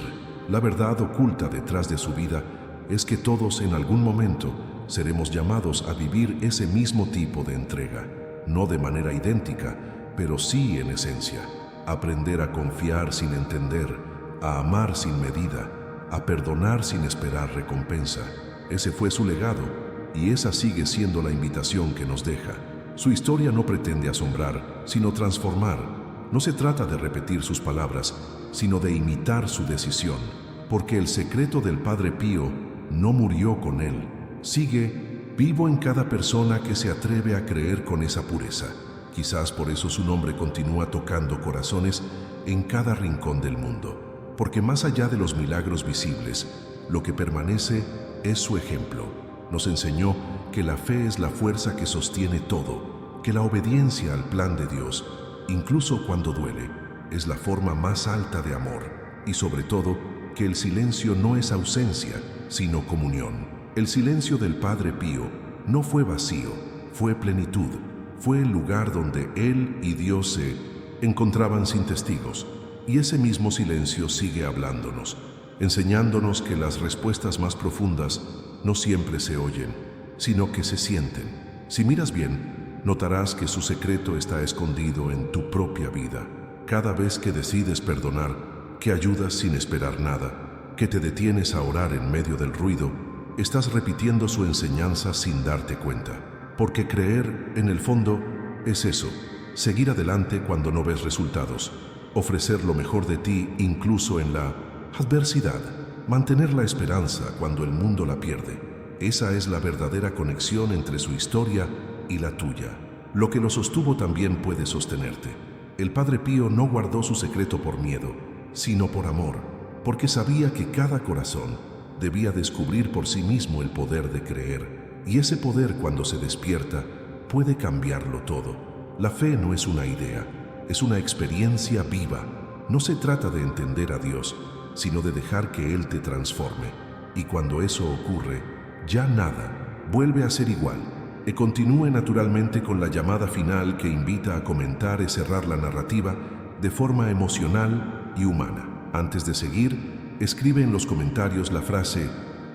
La verdad oculta detrás de su vida es que todos en algún momento seremos llamados a vivir ese mismo tipo de entrega, no de manera idéntica, pero sí en esencia. Aprender a confiar sin entender, a amar sin medida, a perdonar sin esperar recompensa. Ese fue su legado, y esa sigue siendo la invitación que nos deja. Su historia no pretende asombrar, sino transformar. No se trata de repetir sus palabras, sino de imitar su decisión, porque el secreto del Padre Pío no murió con él. Sigue vivo en cada persona que se atreve a creer con esa pureza. Quizás por eso su nombre continúa tocando corazones en cada rincón del mundo, porque más allá de los milagros visibles, lo que permanece es su ejemplo. Nos enseñó que la fe es la fuerza que sostiene todo, que la obediencia al plan de Dios, incluso cuando duele, es la forma más alta de amor, y sobre todo, que el silencio no es ausencia, sino comunión. El silencio del Padre Pío no fue vacío, fue plenitud. Fue el lugar donde Él y Dios se encontraban sin testigos, y ese mismo silencio sigue hablándonos, enseñándonos que las respuestas más profundas no siempre se oyen, sino que se sienten. Si miras bien, notarás que su secreto está escondido en tu propia vida. Cada vez que decides perdonar, que ayudas sin esperar nada, que te detienes a orar en medio del ruido, estás repitiendo su enseñanza sin darte cuenta. Porque creer, en el fondo, es eso, seguir adelante cuando no ves resultados, ofrecer lo mejor de ti incluso en la adversidad, mantener la esperanza cuando el mundo la pierde. Esa es la verdadera conexión entre su historia y la tuya. Lo que lo sostuvo también puede sostenerte. El Padre Pío no guardó su secreto por miedo, sino por amor, porque sabía que cada corazón debía descubrir por sí mismo el poder de creer. Y ese poder, cuando se despierta, puede cambiarlo todo. La fe no es una idea, es una experiencia viva. No se trata de entender a Dios, sino de dejar que Él te transforme. Y cuando eso ocurre, ya nada vuelve a ser igual. Y continúe naturalmente con la llamada final que invita a comentar y cerrar la narrativa de forma emocional y humana. Antes de seguir, escribe en los comentarios la frase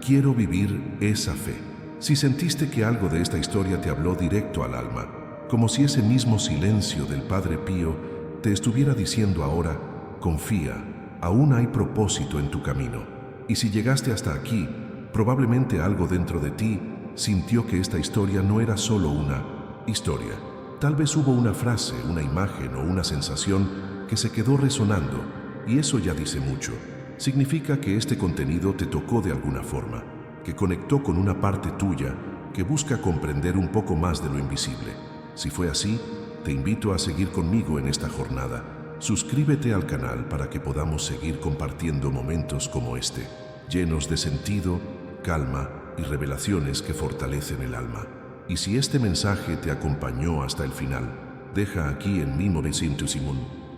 «Quiero vivir esa fe». Si sentiste que algo de esta historia te habló directo al alma, como si ese mismo silencio del Padre Pío te estuviera diciendo ahora, confía, aún hay propósito en tu camino. Y si llegaste hasta aquí, probablemente algo dentro de ti sintió que esta historia no era solo una historia. Tal vez hubo una frase, una imagen o una sensación que se quedó resonando, y eso ya dice mucho. Significa que este contenido te tocó de alguna forma, que conectó con una parte tuya que busca comprender un poco más de lo invisible. Si fue así, te invito a seguir conmigo en esta jornada. Suscríbete al canal para que podamos seguir compartiendo momentos como este, llenos de sentido, calma y revelaciones que fortalecen el alma. Y si este mensaje te acompañó hasta el final, deja aquí en Mimo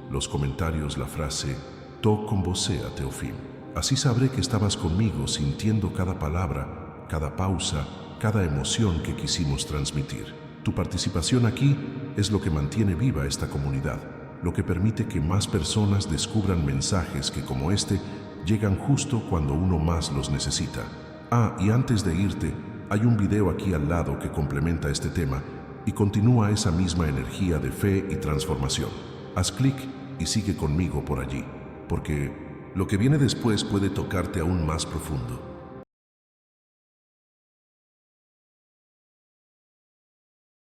los comentarios la frase «To con vocea Teofim». Así sabré que estabas conmigo sintiendo cada palabra, cada pausa, cada emoción que quisimos transmitir. Tu participación aquí es lo que mantiene viva esta comunidad, lo que permite que más personas descubran mensajes que como este llegan justo cuando uno más los necesita. Y antes de irte, hay un video aquí al lado que complementa este tema y continúa esa misma energía de fe y transformación. Haz clic y sigue conmigo por allí, porque lo que viene después puede tocarte aún más profundo.